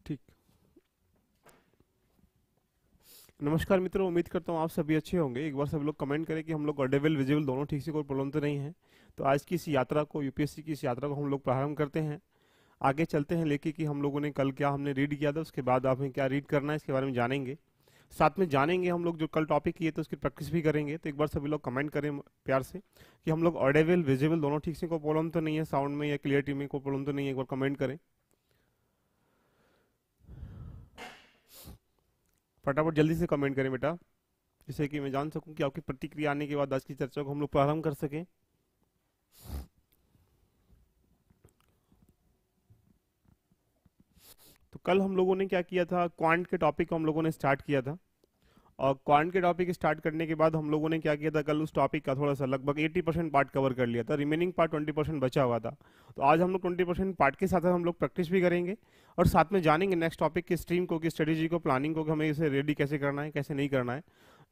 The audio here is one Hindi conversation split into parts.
ठीक। नमस्कार मित्रों, उम्मीद करता हूँ आप सभी अच्छे होंगे। एक बार सभी लोग कमेंट करें कि हम लोग ऑडिबल विजिबल दोनों ठीक से, कोई प्रॉब्लम तो नहीं है। तो आज की इस यात्रा को, यूपीएससी की इस यात्रा को हम लोग प्रारंभ करते हैं। आगे चलते हैं लेके कि हम लोगों ने कल क्या हमने रीड किया था, उसके बाद आपने क्या रीड करना है इसके बारे में जानेंगे। साथ में जानेंगे हम लोग जो कल टॉपिक किए तो उसकी प्रैक्टिस भी करेंगे। तो एक बार सभी लोग कमेंट करें प्यार से कि हम लोग ऑडिबल विजिबल दोनों ठीक से, कोई प्रॉब्लम तो नहीं है, साउंड में या क्लियरिटी में कोई प्रॉब्लम तो नहीं है। एक बार कमेंट करें फटाफट, जल्दी से कमेंट करें बेटा, जिससे कि मैं जान सकूं कि आपकी प्रतिक्रिया आने के बाद आज की चर्चा को हम लोग प्रारंभ कर सकें। तो कल हम लोगों ने क्या किया था, क्वांट के टॉपिक को हम लोगों ने स्टार्ट किया था। और क्वांट के टॉपिक स्टार्ट करने के बाद हम लोगों ने क्या किया था, कल उस टॉपिक का थोड़ा सा लगभग 80% पार्ट कवर कर लिया था, रिमेनिंग पार्ट 20% बचा हुआ था। तो आज हम लोग 20% पार्ट के साथ हम लोग प्रैक्टिस भी करेंगे और साथ में जानेंगे नेक्स्ट टॉपिक की स्ट्रीम को, की स्ट्रेटेजी को, प्लानिंग को, कि हमें इसे रेडी कैसे करना है, कैसे नहीं करना है।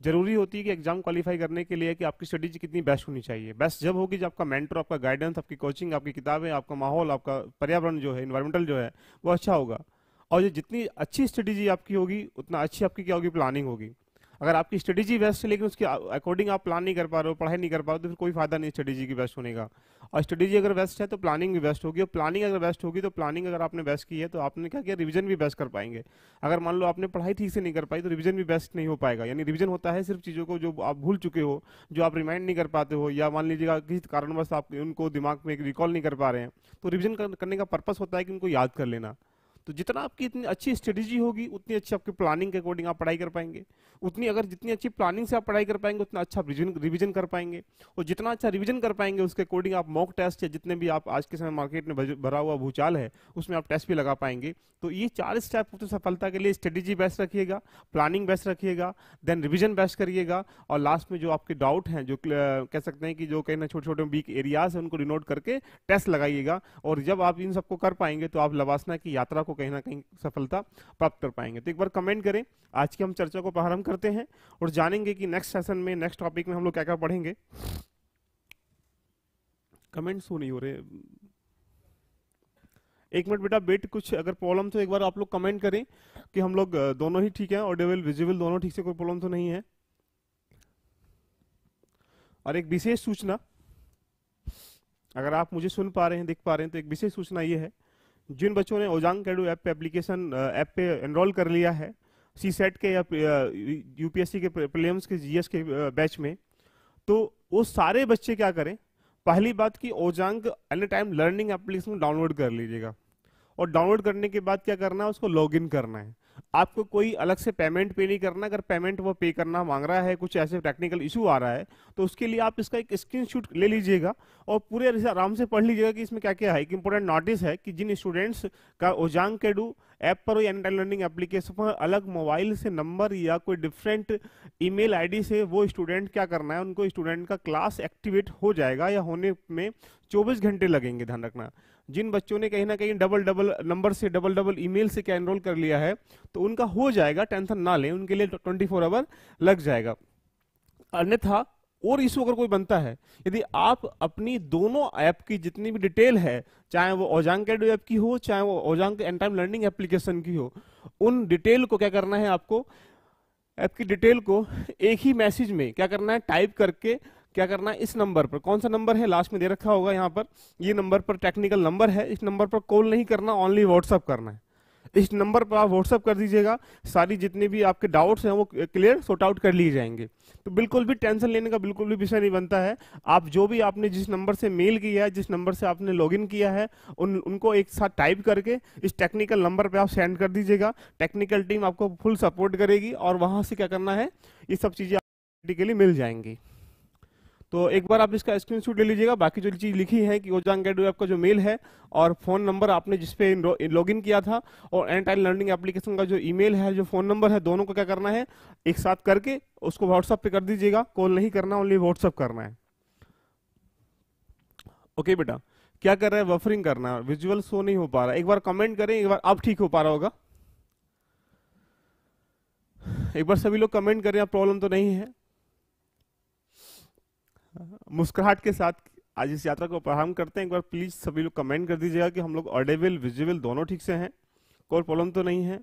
जरूरी होती है कि एग्जाम क्वालिफाई करने के लिए कि आपकी स्ट्रेटेजी कितनी बेस्ट होनी चाहिए। बेस्ट जब होगी जब आपका मेंटर, आपका गाइडेंस, आपकी कोचिंग, आपकी किताबें, आपका माहौल, आपका पर्यावरण जो है, इन्वायरमेंटल जो है, वो अच्छा होगा। और ये जितनी अच्छी स्ट्रेटेजी आपकी होगी उतना अच्छी आपकी क्या होगी, प्लानिंग होगी। अगर आपकी स्ट्रेटेजी बेस्ट है लेकिन उसके अकॉर्डिंग आप प्लान नहीं कर पा रहे हो, पढ़ाई नहीं कर पा रहे हो, तो फिर कोई फायदा नहीं स्ट्रेटेजी की बेस्ट होने का। और स्ट्रेटेजी अगर बेस्ट है तो प्लानिंग भी बेस्ट होगी, और प्लानिंग अगर बेस्ट होगी तो प्लानिंग अगर आपने बेस्ट की है तो आपने क्या किया, रिवीजन भी बेस्ट कर पाएंगे। अगर मान लो आपने पढ़ाई ठीक से नहीं कर पाई तो रिवीजन भी बेस्ट नहीं हो पाएगा। यानी रिवीजन होता है सिर्फ चीज़ों को जो आप भूल चुके हो, जो आप रिमाइंड नहीं कर पाते हो, या मान लीजिएगा किसी कारणवश आप उनको दिमाग में रिकॉल नहीं कर पा रहे हैं, तो रिवीजन करने का पर्पस होता है कि उनको याद कर लेना। तो जितना आपकी इतनी अच्छी स्ट्रेटेजी होगी उतनी अच्छी आपकी प्लानिंग के अकॉर्डिंग आप पढ़ाई कर पाएंगे। उतनी अगर जितनी अच्छी प्लानिंग से आप पढ़ाई कर पाएंगे उतना अच्छा रिवीजन कर पाएंगे। और जितना अच्छा रिवीजन कर पाएंगे उसके अकॉर्डिंग आप मॉक टेस्ट या जितने भी आप आज के समय मार्केट में भरा हुआ भूचाल है उसमें आप टेस्ट भी लगा पाएंगे। तो ये 4 स्टेप होते सफलता के लिए। स्ट्रेटेजी बेस्ट रखिएगा, प्लानिंग बेस्ट रखिएगा, देन रिविजन बेस्ट करिएगा, और लास्ट में जो आपके डाउट हैं, जो कह सकते हैं कि जो कहीं ना छोटे छोटे वीक एरियाज हैं, उनको डिनोट करके टेस्ट लगाइएगा। और जब आप इन सबको कर पाएंगे तो आप लवासना की यात्रा को कहीं ना कहीं सफलता प्राप्त कर पाएंगे। तो एक बार कमेंट करें। आज की हम चर्चा को प्रारंभ करते हैं और जानेंगे कि नेक्स्ट सेशन में, नेक्स्ट टॉपिक में हम लोग क्या क्या पढ़ेंगे। कमेंट्स क्यों नहीं हो रहे? एक मिनट बेटा वेट, कुछ अगर प्रॉब्लम तो एक बार आप लोग कमेंट करें कि हम लोग दोनों ही ठीक है, ऑडिबल विजिबल दोनों ठीक से, कोई प्रॉब्लम तो नहीं है। और एक विशेष सूचना, अगर आप मुझे सुन पा रहे हैं, दिख पा रहे हैं, तो एक विशेष सूचना ये है, जिन बच्चों ने ओजांग कैडू ऐप पे एप्लीकेशन ऐप पे एनरोल कर लिया है, सी सेट के या यूपीएससी के प्रीलिम्स के, जीएस के बैच में, तो वो सारे बच्चे क्या करें, पहली बात कि Ojaank any time learning application download कर लीजिएगा। और डाउनलोड करने के बाद क्या करना है, उसको लॉगिन करना है। आपको कोई अलग से पेमेंट पे नहीं करना। अगर पेमेंट वो पे करना मांग रहा है, कुछ ऐसे टेक्निकल इशू आ रहा है, तो उसके लिए आप इसका एक स्क्रीनशॉट ले लीजिएगा और पूरे आराम से पढ़ लीजिएगा कि इसमें क्या क्या है। एक इंपॉर्टेंट नोटिस है कि जिन स्टूडेंट्स का ओजांग कैडू ऐप पर या एनी लर्निंग एप्लीकेशन पर अलग मोबाइल से नंबर या कोई डिफरेंट ईमेल आईडी से वो स्टूडेंट क्या करना है, उनको स्टूडेंट का क्लास एक्टिवेट हो जाएगा या होने में 24 घंटे लगेंगे। ध्यान रखना, जिन बच्चों ने कहीं ना कहीं डबल डबल नंबर से, डबल डबल ईमेल से क्या एनरोल कर लिया है, तो उनका हो जाएगा, टेंशन ना लें, उनके लिए 24 आवर लग जाएगा। अन्यथा और इशू अगर कोई बनता है, यदि आप अपनी दोनों ऐप की जितनी भी डिटेल है, चाहे वो ओजांग कैडू ऐप की हो, चाहे वो ओजांग एन टाइम लर्निंग एप्लीकेशन की हो, उन डिटेल को क्या करना है, आपको ऐप की डिटेल को एक ही मैसेज में क्या करना है, टाइप करके क्या करना है, इस नंबर पर, कौन सा नंबर है लास्ट में दे रखा होगा यहाँ पर, ये नंबर पर टेक्निकल नंबर है, इस नंबर पर कॉल नहीं करना, ओनली व्हाट्सअप करना है। इस नंबर पर आप व्हाट्सअप कर दीजिएगा, सारी जितने भी आपके डाउट्स हैं वो क्लियर सॉर्ट आउट कर लिए जाएंगे। तो बिल्कुल भी टेंशन लेने का बिल्कुल भी विषय नहीं बनता है। आप जो भी आपने जिस नंबर से मेल किया है, जिस नंबर से आपने लॉगिन किया है, उनको एक साथ टाइप करके इस टेक्निकल नंबर पे आप सेंड कर दीजिएगा। टेक्निकल टीम आपको फुल सपोर्ट करेगी और वहां से क्या करना है, ये सब चीजें ऑटोमेटिकली मिल जाएंगी। तो एक बार आप इसका स्क्रीनशॉट ले लीजिएगा। बाकी जो चीज लिखी है कि ओजांग कैडू ऐप का जो मेल है और फोन नंबर आपने जिसपे लॉगिन किया था, और एन टाइम लर्निंग एप्लीकेशन का जो ईमेल है, जो फोन नंबर है, दोनों को क्या करना है, एक साथ करके उसको व्हाट्सएप पे कर दीजिएगा। कॉल नहीं करना, ओनली व्हाट्सएप करना है। ओके बेटा, क्या कर रहा है, बफरिंग करना है, विजुअल शो नहीं हो पा रहा। एक बार कमेंट करें, एक बार अब ठीक हो पा रहा होगा। एक बार सभी लोग कमेंट करें, प्रॉब्लम तो नहीं है। मुस्कुराहट के साथ आज इस यात्रा को प्रारंभ करते हैं। एक बार प्लीज सभी लोग कमेंट कर दीजिएगा कि हम लोग ऑडिबल विजुअल दोनों ठीक से हैं, कोई प्रॉब्लम तो नहीं है?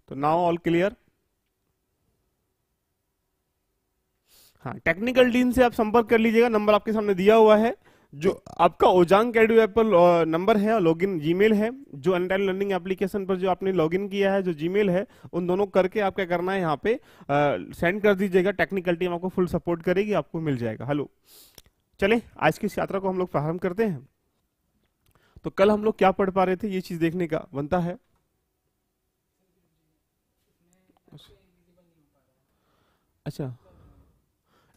तो नाउ ऑल क्लियर। हाँ, टेक्निकल टीम से आप संपर्क कर लीजिएगा, नंबर आपके सामने दिया हुआ है। जो आपका ओजांग एडू ऐप पर नंबर है, लॉगिन जीमेल है, जो अनटाइम लर्निंग एप्लीकेशन पर जो आपने लॉगिन किया है, जो जीमेल है, उन दोनों करके आप क्या करना है, यहाँ पे सेंड कर दीजिएगा। टेक्निकल टीम आपको फुल सपोर्ट करेगी, आपको मिल जाएगा। हेलो, चले आज की इस यात्रा को हम लोग प्रारंभ करते हैं। तो कल हम लोग क्या पढ़ पा रहे थे, ये चीज देखने का बनता है। अच्छा,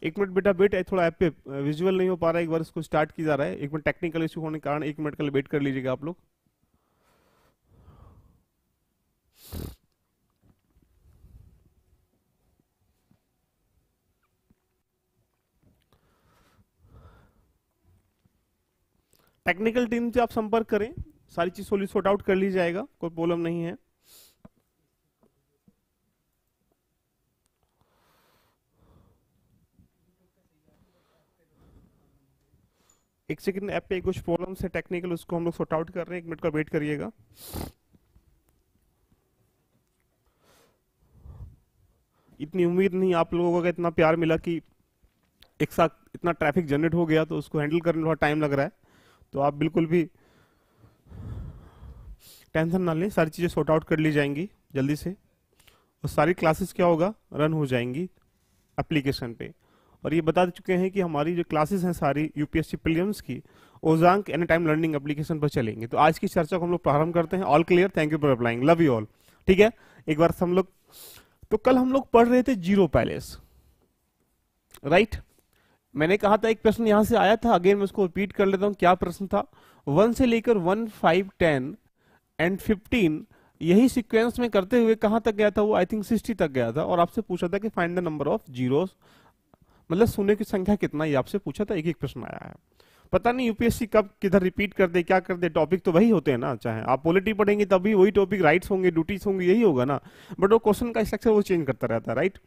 एक मिनट बेटा वेट, थोड़ा ऐप पे विजुअल नहीं हो पा रहा है, एक बार इसको स्टार्ट की जा रहा है। एक मिनट, टेक्निकल इशू होने के कारण 1 मिनट का वेट कर लीजिएगा आप लोग। टेक्निकल टीम से आप संपर्क करें, सारी चीज सॉर्ट आउट कर ली जाएगा, कोई प्रॉब्लम नहीं है। एक सेकंड, ऐप पे कुछ प्रॉब्लम्स है टेक्निकल, उसको हम लोग सॉर्ट आउट कर रहे हैं, 1 मिनट का वेट करिएगा। इतनी उम्मीद नहीं आप लोगों का इतना प्यार मिला कि एक साथ इतना ट्रैफिक जनरेट हो गया, तो उसको हैंडल करने में थोड़ा टाइम लग रहा है। तो आप बिल्कुल भी टेंशन ना लें, सारी चीजें सॉर्ट आउट कर ली जाएंगी जल्दी से, और सारी क्लासेस क्या होगा, रन हो जाएंगी एप्लीकेशन पे। और ये बता चुके हैं कि हमारी जो क्लासेस हैं सारी यूपीएससी प्रीलिम्स की ओजांग एनी टाइम लर्निंग एप्लीकेशन पर चलेंगे। तो आज की चर्चा को हम लोग प्रारंभ करते हैं। All clear, thank you for applying, love you all. ठीक है, एक बार हम लोग, तो कल हम लोग पढ़ रहे थे जीरो पैलेस, राइट। मैंने कहा था एक प्रश्न यहां से आया था, अगेन मैं उसको रिपीट कर लेता हूं। क्या प्रश्न था? 1 से लेकर 1, 5, 10 एंड 15 यही सीक्वेंस में करते हुए कहां तक गया था वो? आई थिंक 60 तक गया था, और आपसे पूछा था कि find the number of zeros, मतलब शून्य की संख्या कितना, ये आपसे पूछा था। एक एक प्रश्न आया है, पता नहीं यूपीएससी कब किधर रिपीट कर दे, क्या कर दे, टॉपिक तो वही होते हैं ना। चाहे आप पॉलिटी पढ़ेंगे तब भी वही टॉपिक, राइट्स होंगे, ड्यूटीज होंगे, यही होगा ना, बट वो क्वेश्चन का स्ट्रक्चर वो चेंज करता रहता है, राइट।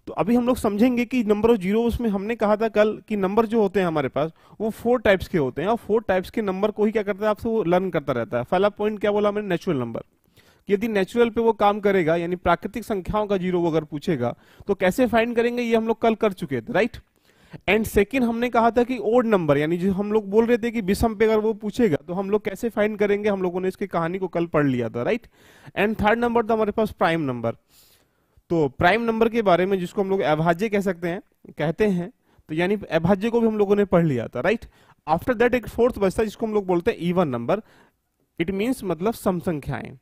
तो अभी हम लोग समझेंगे कि नंबर ऑफ जीरो, उसमें हमने कहा था कल कि नंबर जो होते हैं हमारे पास वो 4 टाइप्स के होते हैं, और 4 टाइप्स के नंबर को ही क्या करता है आपसे वो लर्न करता रहता है। पहला पॉइंट क्या बोला मैंने? Natural number. यदि नेचुरल पे वो काम करेगा, यानी प्राकृतिक संख्याओं का जीरो वो अगर पूछेगा तो कैसे फाइंड करेंगे, ये हम लोग कल कर चुके थे, राइट। एंड सेकंड हमने कहा था कि ओड नंबर, यानी जो हम लोग बोल रहे थे कि विषम पे अगर वो पूछेगा तो हम लोग कैसे फाइंड करेंगे, हम लोगों ने इसकी कहानी को कल पढ़ लिया था, राइट। एंड थर्ड नंबर था हमारे पास प्राइम नंबर। तो प्राइम नंबर के बारे में, जिसको हम लोग अभाज्य कह सकते हैं, कहते हैं, तो यानी अभाज्य को भी हम लोगों ने पढ़ लिया था, राइट। आफ्टर दैट एक फोर्थ बचता है जिसको हम लोग बोलते हैं इवन नंबर, इट मीन्स मतलब सम संख्याएं।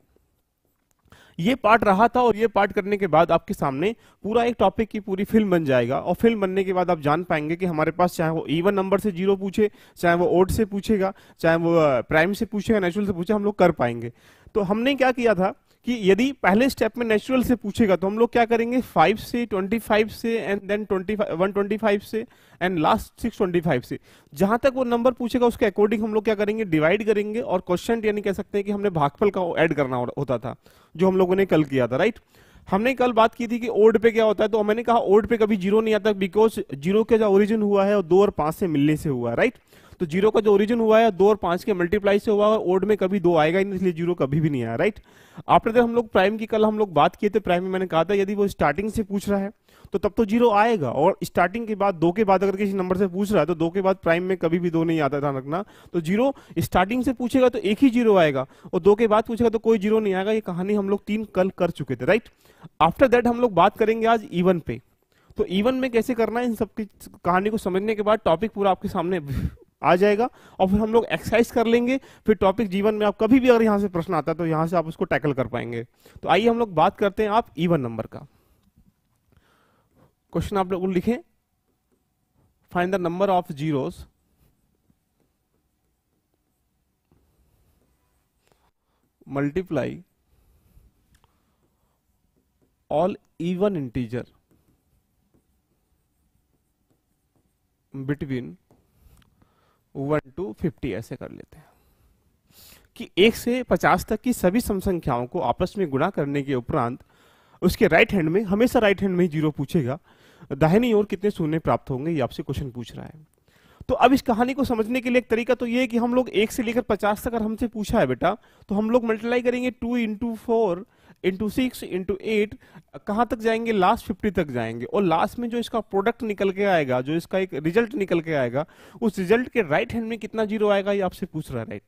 ये पार्ट रहा था, और ये पार्ट करने के बाद आपके सामने पूरा एक टॉपिक की पूरी फिल्म बन जाएगा, और फिल्म बनने के बाद आप जान पाएंगे कि हमारे पास चाहे वो इवन नंबर से जीरो पूछे, चाहे वो ओड से पूछेगा, चाहे वो प्राइम से पूछेगा, नेचुरल से पूछे, हम लोग कर पाएंगे। तो हमने क्या किया था कि यदि पहले स्टेप में नेचुरल से पूछेगा तो हम लोग क्या करेंगे, 5 से, 25 से, एंड देन 125 से, एंड लास्ट 625 से, जहां तक वो नंबर पूछेगा उसके अकॉर्डिंग हम लोग क्या करेंगे, डिवाइड करेंगे, और क्वेश्चन यानी कह सकते हैं कि हमने भागफल का ऐड करना होता था, जो हम लोगों ने कल किया था, राइट। हमने कल बात की थी कि ओड पे क्या होता है, तो मैंने कहा ओड पे कभी जीरो नहीं आता, बिकॉज जीरो का जो ओरिजिन हुआ है वो 2 और 5 से मिलने से हुआ है, राइट। तो जीरो का जो ओरिजिन हुआ है 2 और 5 के मल्टीप्लाई से हुआ है, ओड में कभी 2 आएगा ही नहीं, इसलिए जीरो कभी भी नहीं आया, राइट। आफ्टर दैट हम लोग प्राइम की कल हम लोग बात किए थे। प्राइम में मैंने कहा था यदि वो स्टार्टिंग से पूछ रहा है तो तब तो जीरो आएगा, और स्टार्टिंग के बाद 2 के बाद अगर किसी नंबर से पूछ रहा है तो 2 के बाद प्राइम में कभी भी 2 नहीं आता, ध्यान रखना। तो जीरो स्टार्टिंग से पूछेगा तो एक ही जीरो आएगा, और 2 के बाद पूछेगा तो कोई जीरो नहीं आएगा। ये कहानी हम लोग 3 कल कर चुके थे, राइट। आफ्टर दैट हम लोग बात करेंगे आज इवन पे। तो इवन में कैसे करना है, इन सब की कहानी को समझने के बाद टॉपिक पूरा आपके सामने आ जाएगा, और फिर हम लोग एक्सरसाइज कर लेंगे। फिर टॉपिक जीवन में आप कभी भी अगर यहां से प्रश्न आता है तो यहां से आप उसको टैकल कर पाएंगे। तो आइए हम लोग बात करते हैं आप इवन नंबर का। क्वेश्चन आप लोग लिखें, find the number of zeros multiply all even integer between 1 to 50, ऐसे कर लेते हैं कि 1 से 50 तक की सभी सम संख्याओं को आपस में गुणा करने के उपरांत उसके राइट हैंड में, हमेशा राइट हैंड में ही जीरो पूछेगा, दाहिनी ओर कितने शून्य प्राप्त होंगे, ये आपसे क्वेश्चन पूछ रहा है। तो अब इस कहानी को समझने के लिए एक तरीका तो ये है कि हम लोग 1 से लेकर 50 तक अगर हमसे पूछा है बेटा, तो हम लोग मल्टीप्लाई करेंगे 2 इंटू 4 इंटू 6 इंटू 8, कहाँ तक जाएंगे, लास्ट 50 तक जाएंगे, और लास्ट में जो इसका प्रोडक्ट निकल के आएगा, जो इसका एक रिजल्ट निकल के आएगा, उस रिजल्ट के राइट हैंड में कितना जीरो आएगा ये आपसे पूछ रहा है, राइट।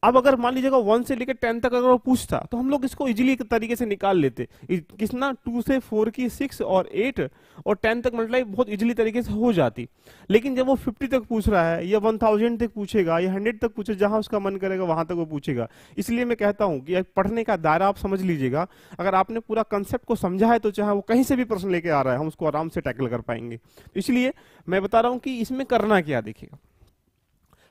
अब अगर मान लीजिएगा 1 से लेकर 10 तक अगर वो पूछता तो हम लोग इसको इजीली एक तरीके से निकाल लेते, कितना 2 से 4 की 6 और 8 और 10 तक मल्टीप्लाई बहुत इजीली तरीके से हो जाती। लेकिन जब वो 50 तक पूछ रहा है या 1000 तक पूछेगा या 100 तक पूछे, जहां उसका मन करेगा वहां तक वो पूछेगा। इसलिए मैं कहता हूं कि पढ़ने का दायरा आप समझ लीजिएगा। अगर आपने पूरा कंसेप्ट को समझा है तो चाहे वो कहीं से भी प्रश्न लेके आ रहा है हम उसको आराम से टैकल कर पाएंगे। इसलिए मैं बता रहा हूं कि इसमें करना क्या, देखिएगा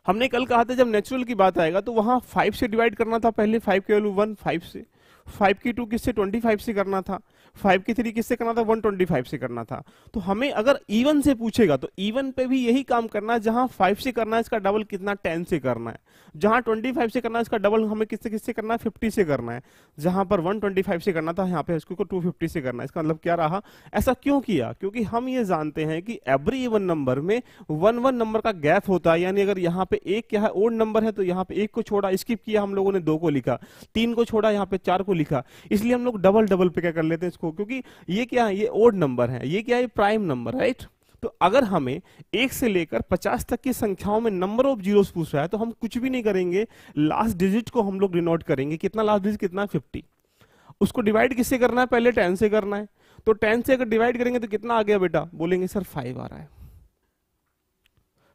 हमने कल कहा था जब नेचुरल की बात आएगा तो वहां 5 से डिवाइड करना था, पहले 5 की वैल्यू 1 5 से, 5 की 2 किससे 25 से करना था, 5 की 3 किससे करना था 125 से करना था। तो हमें अगर इवन से पूछेगा तो इवन पे भी यही काम करना है, जहां 5 से करना है इसका डबल कितना 10 से करना है, जहां 25 से करना है इसका डबल हमें किससे किससे करना है 50 से करना है, जहां पर 125 से करना था यहाँ पे इसको 250 से करना है। इसका मतलब क्या रहा, ऐसा क्यों किया, क्योंकि हम ये जानते हैं कि एवरी इवन नंबर में 1 नंबर का गैप होता है, यानी अगर यहाँ पे एक क्या है ओड नंबर है तो यहाँ पे 1 को छोड़ा, स्किप किया हम लोगों ने 2 को लिखा, 3 को छोड़ा यहाँ पे 4 को लिखा, इसलिए हम लोग डबल डबल पे क्या कर लेते हैं इसको, क्योंकि ये क्या है, ये ओड नंबर है, ये क्या है प्राइम नंबर, राइट। तो अगर हमें 1 से लेकर 50 तक की संख्याओं में नंबर ऑफ जीरोस पूछ रहा है तो हम कुछ भी नहीं करेंगे, लास्ट डिजिट को हम लोग डिनोट करेंगे, कितना लास्ट डिजिट कितना 50, उसको डिवाइड किससे करना है, पहले 10 से करना है, तो 10 से अगर डिवाइड करेंगे तो कितना आ गया बेटा, बोलेंगे सर 5 आ रहा है,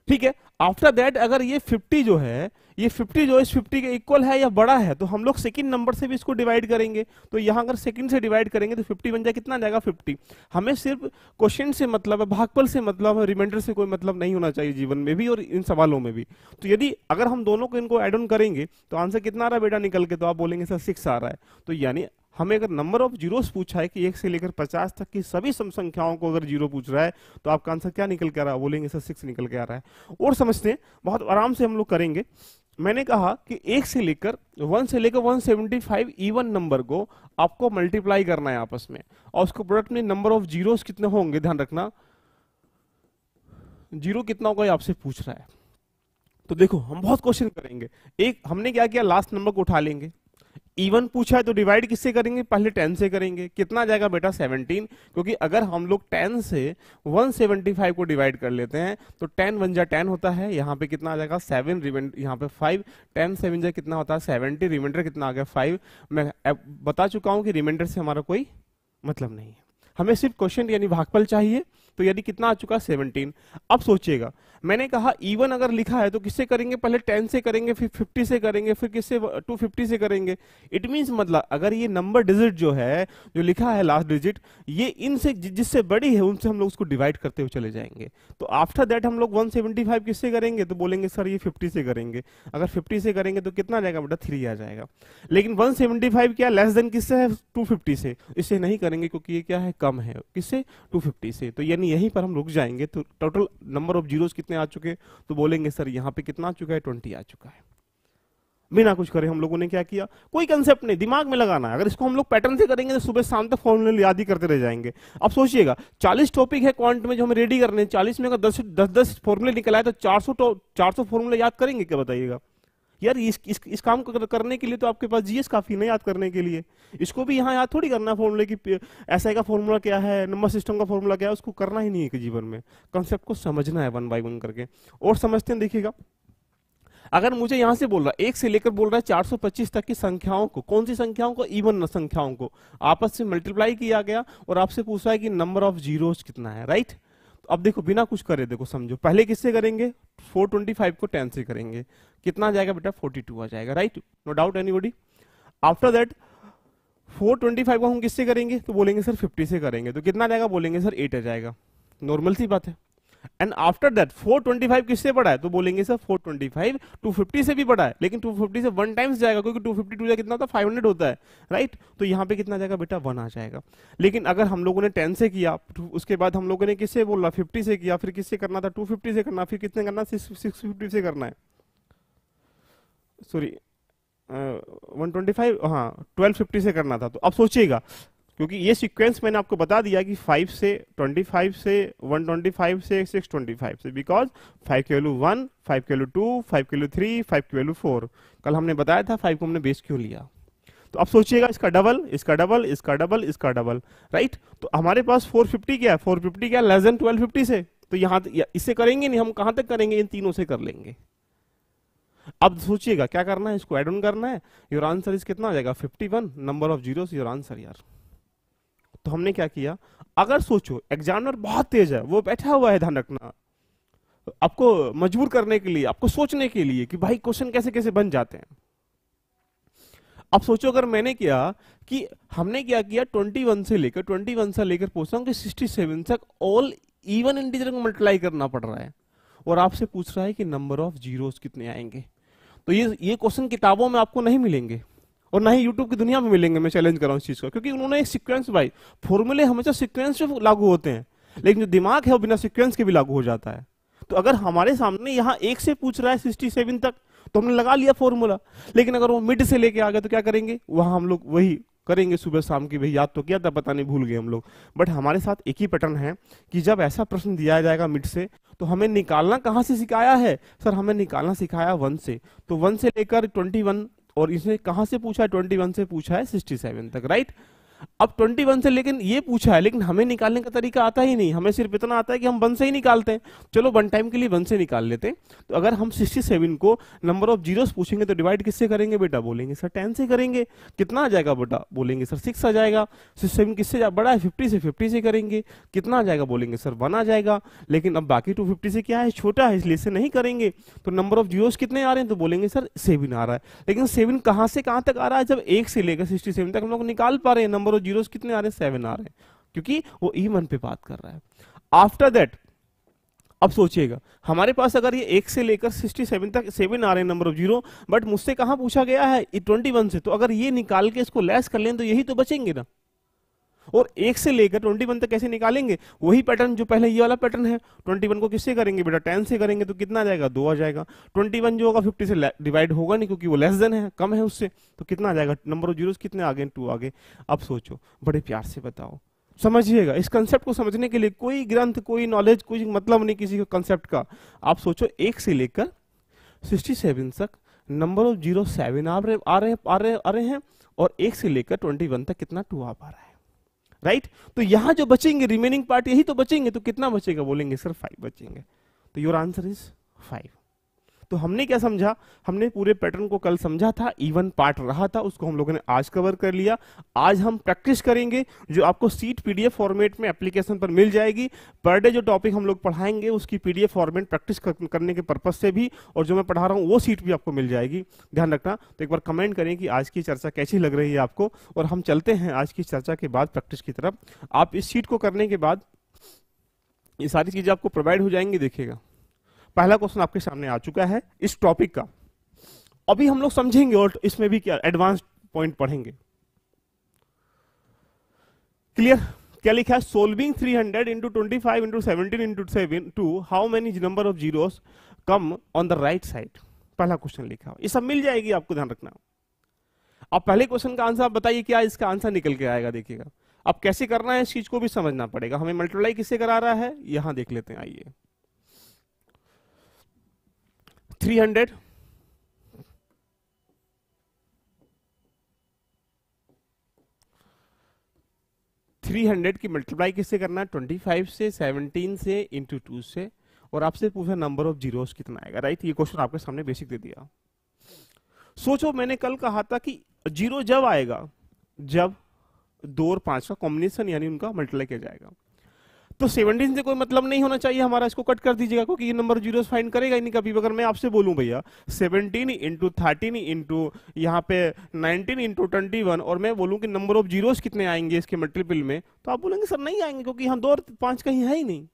ठीक है। आफ्टर दैट अगर ये 50 जो है, ये 50 जो इस 50 के इक्वल है या बड़ा है तो हम लोग सेकंड नंबर से भी इसको डिवाइड करेंगे, तो यहां अगर सेकंड से डिवाइड करेंगे तो 50 बन जाए, कितना जाएगा 50। हमें सिर्फ क्वेश्चन से मतलब है, भागफल से मतलब है, रिमाइंडर से कोई मतलब नहीं होना चाहिए जीवन में भी और इन सवालों में भी। तो यदि अगर हम दोनों को इनको एड ऑन करेंगे तो आंसर कितना आ रहा है बेटा निकल के, तो आप बोलेंगे सर 6 आ रहा है। तो यानी हमें अगर नंबर ऑफ जीरोस पूछा है कि 1 से लेकर 50 तक की सभी सम संख्याओं को अगर जीरो पूछ रहा है तो आपका आंसर क्या निकल के आ रहा है, बोलेंगे सर 6 निकल के आ रहा है। और समझते हैं, बहुत आराम से हम लोग करेंगे। मैंने कहा कि 1 से लेकर 175 इवन नंबर को आपको मल्टीप्लाई करना है आपस में, और उसको प्रोडक्ट में नंबर ऑफ जीरोस कितने होंगे, ध्यान रखना जीरो कितना होगा ये आपसे पूछ रहा है। तो देखो हम बहुत क्वेश्चन करेंगे। एक हमने क्या किया, लास्ट नंबर को उठा लेंगे, इवन पूछा है तो डिवाइड किससे करेंगे, पहले 10 से करेंगे, कितना जाएगा बेटा 17, क्योंकि अगर हम लोग 10 से 175 को डिवाइड कर लेते हैं तो 10 1 जा 10 होता है, यहाँ पे कितना आ जाएगा 7, रिमाइंडर यहाँ पे 5, 10 7 जा कितना होता है 70, रिमाइंडर कितना आ गया 5। मैं बता चुका हूं कि रिमाइंडर से हमारा कोई मतलब नहीं है, हमें सिर्फ क्वेश्चन यानी भागफल चाहिए। तो यदि कितना आ चुका 17। अब सोचिएगा मैंने कहा इवन अगर लिखा है तो किससे करेंगे, पहले 10 से करेंगे, फिर 50 से करेंगे, फिर किससे 250 से करेंगे। इट मींस मतलब अगर ये नंबर डिजिट जो है जो लिखा है लास्ट डिजिट, ये इनसे जिससे बड़ी है उनसे हम लोग उसको डिवाइड करते हुए चले जाएंगे। तो आफ्टर दैट हम लोग 175 किससे करेंगे, तो बोलेंगे सर ये 50 से करेंगे। अगर 50 से करेंगे तो कितना आ जाएगा बेटा 3 आ जाएगा। लेकिन 175 क्या लेस देन किससे है 250 से, इससे नहीं करेंगे क्योंकि ये क्या है कम है किससे 250 से। तो यानी यहीं पर हम रुक जाएंगे। तो टोटल नंबर ऑफ जीरोस कितने आ चुके, तो बोलेंगे सर यहाँ पे कितना आ चुका है 20 आ चुका है। बिना कुछ करे हम लोगों ने क्या किया, कोई कंसेप्ट नहीं, दिमाग में लगाना है। अगर इसको हम लोग पैटर्न से करेंगे तो सुबह शाम तक फॉर्मूले याद ही करते रह जाएंगे। अब सोचिएगा 40 टॉपिक है क्वांट में जो हमें रेडी करने हैं, 40 में अगर 10 फॉर्मूले निकल आए तो 400 फॉर्मूले याद करेंगे क्या, बताइएगा यार। इस काम को करने के लिए तो आपके पास जीएस काफी नहीं याद करने के लिए, इसको भी यहाँ याद थोड़ी करना फॉर्मूले की एसआई का फॉर्मूला क्या है, नंबर सिस्टम का फॉर्मूला क्या है, उसको करना ही नहीं है कि जीवन में। कंसेप्ट को समझना है 1 बाय 1 करके। और समझते हैं, देखिएगा अगर मुझे यहां से बोल रहा है 1 से लेकर बोल रहा है 425 तक की संख्याओं को, कौन सी संख्याओं को, इवन संख्याओं को आपस से मल्टीप्लाई किया गया और आपसे पूछा है कि नंबर ऑफ जीरोस कितना है, राइट। अब देखो बिना कुछ करे, देखो समझो, पहले किससे करेंगे 425 को 10 से करेंगे, कितना आ जाएगा बेटा 42 आ जाएगा, right, no doubt anybody. After that 425 को हम किससे करेंगे, तो बोलेंगे सर 50 से करेंगे, तो कितना आ जाएगा, बोलेंगे सर 8 आ जाएगा, नॉर्मल सी बात है। एंड आफ्टर दैट 425 किससे बड़ा है, तो बोलेंगे सर 425 250 से भी बड़ा है, लेकिन 250 से 1 टाइम्स जाएगा क्योंकि 252 कितना होता है 500 होता है, राइट। तो यहाँ पे कितना जाएगा बेटा 1 आ जाएगा। लेकिन अगर हम लोगों ने 10 से किया, उसके बाद हम लोगों ने किससे बोला 50 से किया, फिर किससे करना था 250 से करना, फिर कितने करना 650 से करना है, सॉरी 125, हाँ 1250 से करना था। तो अब सोचिएगा क्योंकि ये सीक्वेंस मैंने आपको बता दिया कि 5 से 25 से 125 से 625 से, बिकॉज 5 की वैल्यू 1, 5 की वैल्यू 2, 5 की वैल्यू 3, 5 की वैल्यू 4। कल हमने बताया था 5 को हमने बेस क्यों लिया। तो अब सोचिएगा इसका डबल, इसका डबल, इसका डबल, इसका डबल, राइट। तो हमारे पास 450 क्या है, 450 क्या, लेस देन 1250 से, तो यहाँ इससे करेंगे नहीं, हम कहां तक करेंगे, इन तीनों से कर लेंगे। अब सोचिएगा क्या करना है, इसको एड ऑन करना है। योर आंसर इज कितना आ जाएगा, 51 number of zeros your answer यार। तो हमने क्या किया, अगर सोचो एग्जामिनर बहुत तेज है, वो बैठा हुआ है, ध्यान रखना, आपको मजबूर करने के लिए, आपको सोचने के लिए कि भाई क्वेश्चन कैसे कैसे बन जाते हैं। अब सोचो अगर मैंने किया कि हमने क्या किया, 21 से लेकर पूछता हूं कि 67 तक ऑल इवन इंटीजर को मल्टीप्लाई करना पड़ रहा है, और आपसे पूछ रहा है कि नंबर ऑफ जीरोस कितने आएंगे। तो ये क्वेश्चन किताबों में आपको नहीं मिलेंगे, और ना ही यूट्यूब की दुनिया में मिलेंगे। मैं चैलेंज कर रहा हूं इस चीज को, क्योंकि उन्होंने एक सीक्वेंस, भाई फॉर्मूले हमेशा सीक्वेंस पे लागू होते हैं, लेकिन जो दिमाग है वो बिना सीक्वेंस के भी लागू हो जाता है। तो अगर हमारे सामने यहाँ 1 से पूछ रहा है 67 तक, तो हमने लगा लिया फॉर्मूला। लेकिन अगर वो मिड से लेके आ गए तो क्या करेंगे, वहां हम लोग वही करेंगे सुबह शाम की, भाई याद तो किया था, पता नहीं भूल गए हम लोग। बट हमारे साथ एक ही पैटर्न है कि जब ऐसा प्रश्न दिया जाएगा मिड से, तो हमें निकालना कहां से सिखाया है सर, हमें निकालना सिखाया 1 से। तो 1 से लेकर 21, और इसने कहां से पूछा है, 21 से पूछा है 67 तक, राइट। अब 21 से लेकिन ये पूछा है, लेकिन हमें निकालने का तरीका आता ही नहीं, हमें सिर्फ इतना आता है कि हम 1 से ही निकालते हैं। चलो वन टाइम के लिए 1 से निकाल लेते हैं। तो अगर हम 67 को नंबर ऑफ जीरोस पूछेंगे तो डिवाइड किससे करेंगे बेटा, बोलेंगे सर 10 से करेंगे। कितना आ जाएगा बेटा, बोलेंगे सर 6 आ जाएगा। 67 किससे बड़ा है, 50 से, 50 से करेंगे। कितना आ जाएगा, बोलेंगे सर 1 आ जाएगा। लेकिन अब बाकी 250 से क्या है, छोटा है, इसलिए से नहीं करेंगे। तो नंबर ऑफ जीरोस कितने आ रहे हैं, तो बोलेंगे सर 7 आ रहा है। लेकिन 7 कहां से कहां तक आ रहा है, जब 1 से लेकर 67 तक हम लोग निकाल पा रहे हैं, नंबर ऑफ जीरोस कितने आ रहे हैं, 7 आ रहे हैं, क्योंकि वो इवन पे बात कर रहा है। आफ्टर दैट अब सोचिएगा, हमारे पास अगर ये 1 से लेकर 67 तक 7 आ रहे हैं नंबर ऑफ जीरो, बट मुझसे कहां पूछा गया है, 21 से। तो अगर ये निकाल के इसको लेस कर लें तो यही तो बचेंगे ना। और 1 से लेकर 21 तक कैसे निकालेंगे, वही पैटर्न जो पहले ये वाला पैटर्न है। 21 को किससे करेंगे बेटा, 10 से करेंगे, तो कितना आ जाएगा, 2 आ जाएगा। 21 जो होगा 50 से डिवाइड होगा नहीं, क्योंकि वो लेस देन है, कम है उससे। तो कितना आ जाएगा, नंबर ऑफ जीरोस कितने आ गए, 2 आ गए। अब सोचो, बड़े प्यार से बताओ, समझिएगा, इस कंसेप्ट को समझने के लिए कोई ग्रंथ, कोई नॉलेज, कोई मतलब नहीं किसी कंसेप्ट का। आप सोचो 1 से लेकर 67 तक नंबर ऑफ जीरो 7 आ रहे हैं, और 1 से लेकर 21 तक कितना, 2 आ पा रहा है, राइट। तो यहां जो बचेंगे रिमेनिंग पार्ट यही तो बचेंगे। तो कितना बचेगा, बोलेंगे सर 5 बचेंगे। तो योर आंसर इज 5। तो हमने क्या समझा, हमने पूरे पैटर्न को कल समझा था, इवन पार्ट रहा था, उसको हम लोगों ने आज कवर कर लिया। आज हम प्रैक्टिस करेंगे, जो आपको सीट पीडीएफ फॉर्मेट में एप्लीकेशन पर मिल जाएगी। पर डे जो टॉपिक हम लोग पढ़ाएंगे उसकी पीडीएफ फॉर्मेट प्रैक्टिस करने के पर्पज से भी, और जो मैं पढ़ा रहा हूँ वो सीट भी आपको मिल जाएगी, ध्यान रखना। तो एक बार कमेंट करें कि आज की चर्चा कैसी लग रही है आपको, और हम चलते हैं आज की चर्चा के बाद प्रैक्टिस की तरफ। आप इस सीट को करने के बाद ये सारी चीजें आपको प्रोवाइड हो जाएंगी। देखिएगा, पहला क्वेश्चन आपके सामने आ चुका है इस टॉपिक का। अभी हम लोग समझेंगे और इसमें भी क्या एडवांस पॉइंट पढ़ेंगे। क्लियर, क्या लिखा है, solving 300 into 25 into 17 into 7 to how many number of zeros come on the right side. पहला क्वेश्चन लिखा हो, ये सब मिल जाएगी आपको, ध्यान रखना। अब पहले क्वेश्चन का आंसर आप बताइए, क्या इसका आंसर निकल के आएगा। देखिएगा अब कैसे करना है, इस चीज को भी समझना पड़ेगा। हमें मल्टीप्लाई किससे करा रहा है, यहां देख लेते हैं, आइए। 300 की मल्टीप्लाई किससे करना है, 25 से, 17 से, इंटू 2 से, और आपसे पूछा नंबर ऑफ जीरोस कितना आएगा, राइट। ये क्वेश्चन आपके सामने बेसिक दे दिया। सोचो, मैंने कल कहा था कि जीरो जब आएगा जब 2 और 5 का कॉम्बिनेशन यानी उनका मल्टीप्लाई किया जाएगा। तो 17 से कोई मतलब नहीं होना चाहिए हमारा, इसको कट कर दीजिएगा, क्योंकि ये नंबर जीरोस फाइंड करेगा ही नहीं कभी। अगर मैं आपसे बोलूं भैया 17 इंटू 13 इंटू यहाँ पे 19 इंटू 21, और मैं बोलूं कि नंबर ऑफ जीरोस कितने आएंगे इसके मल्टीपल में, तो आप बोलेंगे सर नहीं आएंगे, क्योंकि यहाँ 2 और 5 कहीं है ही नहीं।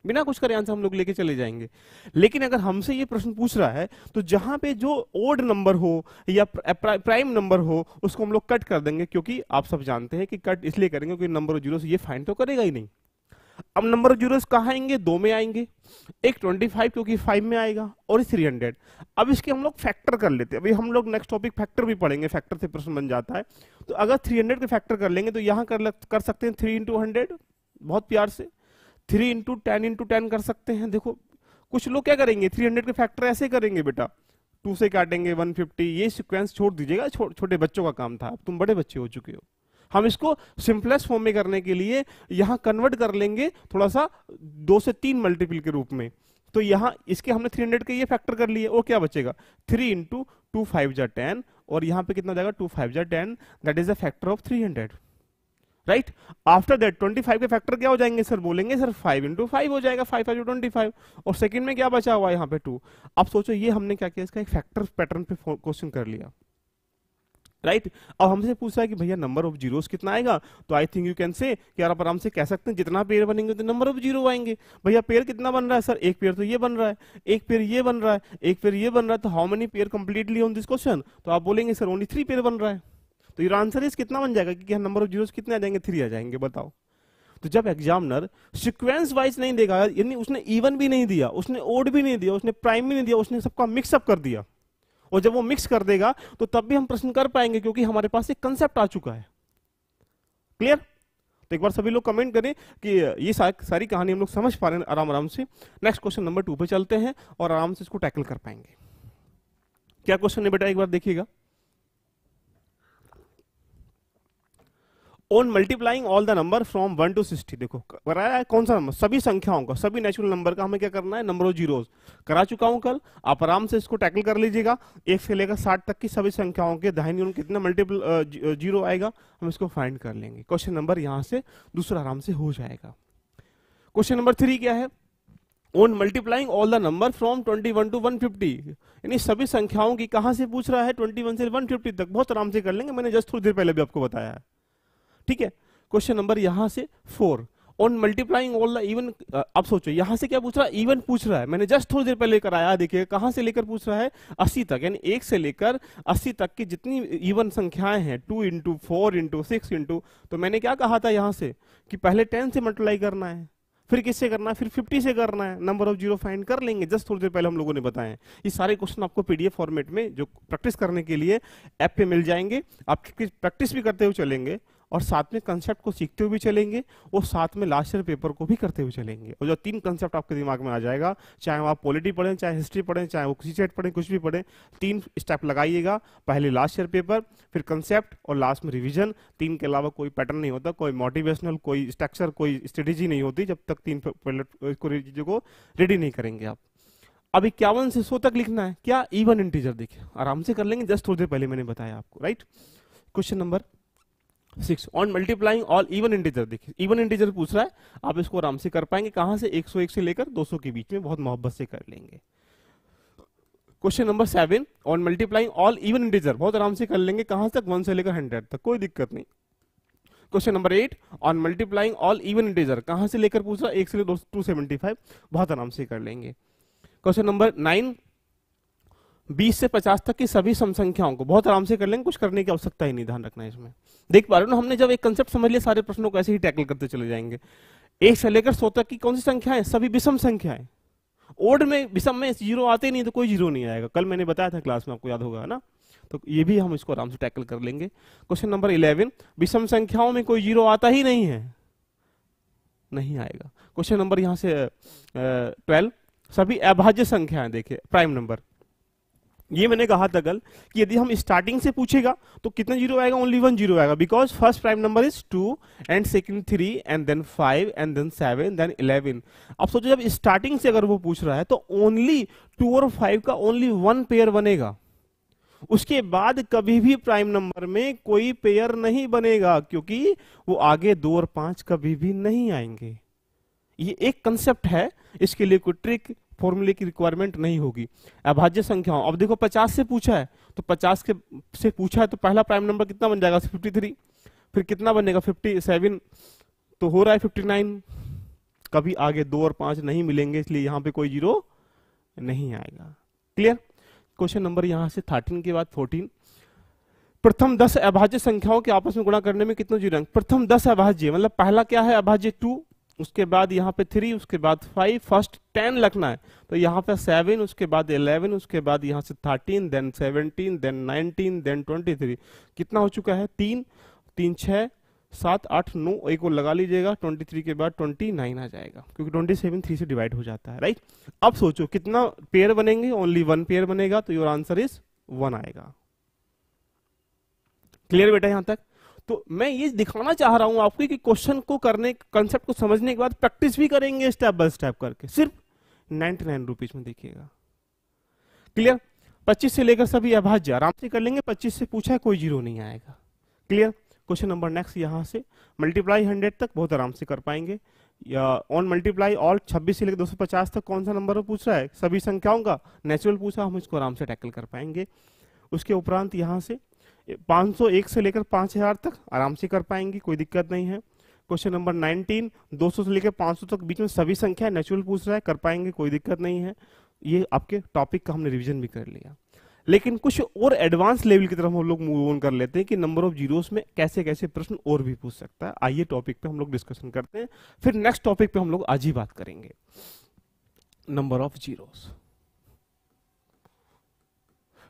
बिना कुछ करे आंसर हम लोग लेके चले जाएंगे। लेकिन अगर हमसे ये प्रश्न पूछ रहा है, तो जहां पे जो ओड नंबर हो या प्राइम नंबर हो, उसको हम लोग कट कर देंगे, क्योंकि आप सब जानते हैं कि कट इसलिए करेंगे क्योंकि नंबर ऑफ जीरोस ये फाइंड तो करेगा ही नहीं। अब नंबर ऑफ जीरोस कहाँ आएंगे, 2 में आएंगे, एक 25 क्योंकि 5 में आएगा, और 300। अब इसके हम लोग फैक्टर कर लेते हैं। अभी हम लोग नेक्स्ट टॉपिक फैक्टर भी पढ़ेंगे, फैक्टर से प्रश्न बन जाता है। तो अगर 300 के फैक्टर कर लेंगे तो यहाँ कर सकते हैं 3 × 100, बहुत प्यार से 3 × 10 × 10 कर सकते हैं। देखो कुछ लोग क्या करेंगे, 300 के फैक्टर ऐसे करेंगे बेटा, 2 से काटेंगे 150, ये सीक्वेंस छोड़ दीजिएगा, छोटे बच्चों का काम था, अब तुम बड़े बच्चे हो चुके हो। हम इसको सिंपलेस्ट फॉर्म में करने के लिए यहां कन्वर्ट कर लेंगे थोड़ा सा 2 से 3 मल्टीपल के रूप में। तो यहां इसके हमने 300 के ये फैक्टर कर लिए, वो क्या बचेगा 3 × 2 5 जा 10, और यहां पे कितना हो जाएगा 2 5 जा 10, that is the factor of 300, right. After that 25 के फैक्टर क्या हो जाएंगे सर, बोलेंगे सर 5 × 5 हो जाएगा, 5 5 25, और सेकंड में क्या बचा हुआ है यहाँ पे 2। अब सोचो ये हमने क्या किया, इसका एक फैक्टर पैटर्न पे क्वेश्चन कर लिया, राइट। अब हमसे पूछा है कि भैया नंबर ऑफ जीरोस कितना आएगा, तो I think you can say कि आप आराम से कह सकते हैं जितना पेयर बनेंगे तो नंबर ऑफ जीरो आएंगे। भैया पेयर कितना बन रहा है सर, एक पेयर तो ये बन रहा है, एक पेयर ये बन रहा है, एक पेयर ये बन रहा है, तो how many pair completely on this question, तो आप बोलेंगे सर ओनली 3 पेयर बन रहा है। तो योर आंसर इज कितना बन जाएगा, क्योंकि नंबर ऑफ जीरोस कितने आ जाएंगे, 3 आ जाएंगे, बताओ। तो जब एग्जामिनर सीक्वेंस वाइज नहीं देगा, यानी उसने इवन भी नहीं दिया, उसने ओड भी नहीं दिया, उसने प्राइम भी नहीं दिया, उसने सबका मिक्सअप कर दिया, और जब वो मिक्स कर देगा तो तब भी हम प्रश्न कर पाएंगे, क्योंकि हमारे पास एक कंसेप्ट आ चुका है। क्लियर? तो एक बार सभी लोग कमेंट करें कि ये सारी कहानी हम लोग समझ पा रहे हैं आराम से। नेक्स्ट क्वेश्चन नंबर 2 पे चलते हैं और आराम से इसको टैकल कर पाएंगे। क्या क्वेश्चन है बेटा, एक बार देखिएगा। On multiplying all the number from 1 to 60, देखो कराया है कौन सा नंबर, सभी संख्याओं का, सभी नेचुरल नंबर का हमें क्या करना है, नंबर ऑफ जीरोस करा चुका हूं कल। आप आराम से इसको टैकल कर लीजिएगा। 1 से लेकर 60 तक की सभी संख्याओं के दाहिनी ओर कितना मल्टीपल जीरो आएगा, हम इसको फाइंड कर लेंगे। क्वेश्चन नंबर यहां से दूसरा आराम से हो जाएगा। क्वेश्चन नंबर 3 क्या है, on multiplying all the number from 21 to 150, यानी सभी संख्याओं की कहां से पूछ रहा है, 21 से 150 तक। बहुत आराम से कर लेंगे, मैंने जस्ट थोड़ी देर पहले भी आपको बताया है, ठीक है। क्वेश्चन नंबर यहां से 4, on multiplying all the even. अब सोचो यहां से क्या पूछ रहा है, इवन पूछ रहा है। मैंने जस्ट थोड़ी देर पहले कराया, देखिए कहां से लेकर पूछ रहा है, 80 तक, यानी 1 से लेकर 80 तक की जितनी इवन संख्याएं हैं, 2 × 4 × 6 तो मैंने क्या कहा था यहां से कि पहले 10 से मल्टीप्लाई करना है, फिर किससे करना है, फिर 50 से करना है, नंबर ऑफ जीरो फाइंड कर लेंगे। जस्ट थोड़ी देर पहले हम लोगों ने बताया। ये सारे क्वेश्चन आपको पीडीएफ फॉर्मेट में जो प्रैक्टिस करने के लिए ऐप पे मिल जाएंगे। आप प्रैक्टिस भी करते हुए चलेंगे और साथ में कंसेप्ट को सीखते हुए भी चलेंगे, और साथ में लास्ट ईयर पेपर को भी करते हुए चलेंगे। और जो 3 कंसेप्ट आपके दिमाग में आ जाएगा, चाहे आप पॉलिटी पढ़ें, चाहे हिस्ट्री पढ़ें, चाहे वो किसी सेट पढ़ें, कुछ भी पढ़ें, 3 स्टेप लगाइएगा। पहले लास्ट ईयर पेपर, फिर कंसेप्ट, और लास्ट में रिवीजन। 3 के अलावा कोई पैटर्न नहीं होता, कोई मोटिवेशनल, कोई स्ट्रक्चर, कोई स्ट्रेटेजी नहीं होती जब तक 3 चीजों को रेडी नहीं करेंगे आप। अब 51 से 100 तक लिखना है, क्या इवन इंटीजर, देखिए आराम से कर लेंगे, जस्ट थोड़ी देर पहले मैंने बताया आपको, right. Question number 6, on multiplying all even integer, देखिए इवन इंटीजर पूछ रहा है, आप इसको आराम से कर पाएंगे। कहां से, 101 से लेकर 200 के बीच में, बहुत मोहब्बत से कर लेंगे। Question number 7, on multiplying all even integer, बहुत आराम से कर लेंगे। कहां तक, 1 से लेकर 100 तक, कोई दिक्कत नहीं। Question number 8, on multiplying all even integer, कहां से लेकर पूछ रहा है, 1 से लेकर 275, बहुत आराम से कर लेंगे। क्वेश्चन नंबर 9, 20 से 50 तक की सभी सम संख्याओं को, बहुत आराम से कर लेंगे, कुछ करने की आवश्यकता ही नहीं, ध्यान रखना है इसमें। देख पा रहे हो ना, हमने जब एक कंसेप्ट समझ लिया, सारे प्रश्नों को ऐसे ही टैकल करते चले जाएंगे। 1 से लेकर 100 तक की कौन सी संख्याएं, सभी विषम संख्याएं। ओड में, विषम में जीरो आते नहीं तो कोई जीरो नहीं आएगा, कल मैंने बताया था क्लास में, आपको याद होगा ना। तो ये भी हम इसको आराम से टैकल कर लेंगे। क्वेश्चन नंबर 11, विषम संख्याओं में कोई जीरो आता ही नहीं है, नहीं आएगा। क्वेश्चन नंबर यहां से 12, सभी अभाज्य संख्याएं, देखिए प्राइम नंबर। ये मैंने कहा था कल कि यदि हम स्टार्टिंग से पूछेगा तो कितना जीरो आएगा, ओनली 1 जीरो आएगा, because first prime number is 2 and second 3 and then 5 and then 7 then 11। अब सोचो जब स्टार्टिंग से अगर वो पूछ रहा है तो ओनली 2 और 5 का ओनली 1 पेयर बनेगा, उसके बाद कभी भी प्राइम नंबर में कोई पेयर नहीं बनेगा, क्योंकि वो आगे 2 और 5 कभी भी नहीं आएंगे। ये एक कंसेप्ट है, इसके लिए कोई ट्रिक फॉर्मूले की रिक्वायरमेंट नहीं होगी। अभाज्य संख्याओं, अब देखो 50 से पूछा है, तो 50 से पूछा है तो पहला प्राइम नंबर कितना बन जाएगा, 53, फिर कितना बनेगा 57, तो हो रहा है 59। कभी आगे 2 और 5 नहीं मिलेंगे, इसलिए यहां पे कोई जीरो नहीं आएगा। क्लियर? क्वेश्चन नंबर यहां से 13 के बाद 14, प्रथम 10 अभाज्य संख्याओं के आपस में गुणा करने में कितने जीरो आएंगे। प्रथम 10 अभाज्य मतलब पहला क्या है, अभाज्य 2, उसके बाद यहाँ पे 3, उसके बाद 5, फर्स्ट 10 लगना है, तो यहाँ पे 7, उसके बाद 11, उसके बाद यहाँ से 13, देन 17, देन 19, देन 23। कितना हो चुका है? 3 3 6 7 8 9, एक और लगा लीजिएगा, 23 के बाद 29 आ जाएगा, क्योंकि 27 3 से डिवाइड हो जाता है, राइट। अब सोचो कितना पेयर बनेंगे? ओनली 1 पेयर बनेगा, तो योर आंसर इज 1 आएगा। क्लियर बेटा यहां तक? तो मैं ये दिखाना चाह रहा हूं आपको कि क्वेश्चन को करने, कंसेप्ट को समझने के बाद प्रैक्टिस भी करेंगे स्टेप बाय स्टेप करके, सिर्फ 99 रुपीज में देखिएगा। क्लियर? 25 से लेकर सभी अभाज्य आराम से कर लेंगे, 25 से पूछा है कोई जीरो नहीं आएगा। क्लियर? क्वेश्चन नंबर नेक्स्ट, यहां से मल्टीप्लाई 100 तक बहुत आराम से कर पाएंगे, या ऑन मल्टीप्लाई ऑल 26 से लेकर 250 तक कौन सा नंबर पूछ रहा है? सभी संख्याओं का नेचुरल पूछा, हम इसको आराम से टैकल कर पाएंगे। उसके उपरांत यहां से 501 से लेकर 5000 तक आराम से कर पाएंगे, कोई दिक्कत नहीं है। क्वेश्चन नंबर 19, 200 से लेकर 500 तक बीच में सभी संख्या नेचुरल पूछ रहा है, कर पाएंगे, कोई दिक्कत नहीं है। ये आपके टॉपिक का हमने रिवीजन भी कर लिया। लेकिन कुछ और एडवांस लेवल की तरफ हम लोग मूव ऑन कर लेते हैं कि नंबर ऑफ जीरोस में कैसे कैसे प्रश्न और भी पूछ सकता है। आइए टॉपिक पे हम लोग डिस्कशन करते हैं, फिर नेक्स्ट टॉपिक पे हम लोग आज ही बात करेंगे, नंबर ऑफ जीरोस।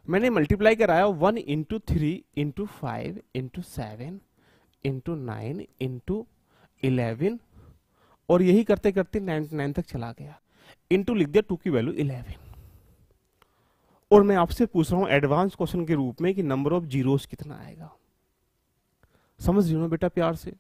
मैंने मल्टीप्लाई कराया 1 into 3 into 5 into 7 into 9 into 11, और यही करते करते 99 तक चला गया, इंटू लिख दिया 2 की वैल्यू 11। और मैं आपसे पूछ रहा हूं एडवांस क्वेश्चन के रूप में कि नंबर ऑफ जीरोस कितना आएगा। समझ रही हो ना बेटा प्यार से?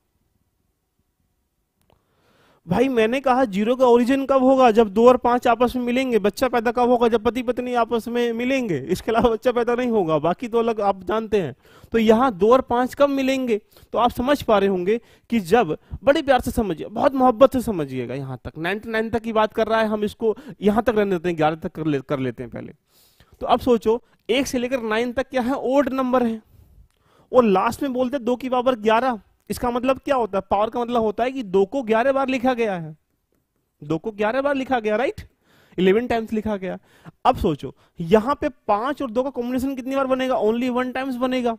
भाई मैंने कहा जीरो का ओरिजिन कब होगा? जब 2 और 5 आपस में मिलेंगे। बच्चा पैदा कब होगा? जब पति पत्नी आपस में मिलेंगे, इसके अलावा बच्चा पैदा नहीं होगा, बाकी तो अलग आप जानते हैं। तो यहाँ 2 और 5 कब मिलेंगे? तो आप समझ पा रहे होंगे कि जब, बड़े प्यार से समझिए, बहुत मोहब्बत से समझिएगा, यहाँ तक 99 तक की बात कर रहा है, हम इसको यहाँ तक रहने देते हैं, 11 तक कर लेते हैं पहले। तो अब सोचो 1 से लेकर 9 तक क्या है? ओड नंबर है, और लास्ट में बोलते 2 की पावर 11। इसका मतलब क्या होता है? पावर का मतलब होता है कि 2 को 11 बार लिखा गया है, 2 को 11 बार लिखा गया, राइट, 11 टाइम्स लिखा गया। अब सोचो यहां पे 5 और 2 का कॉम्बिनेशन कितनी बार बनेगा? ओनली 1 टाइम्स बनेगा।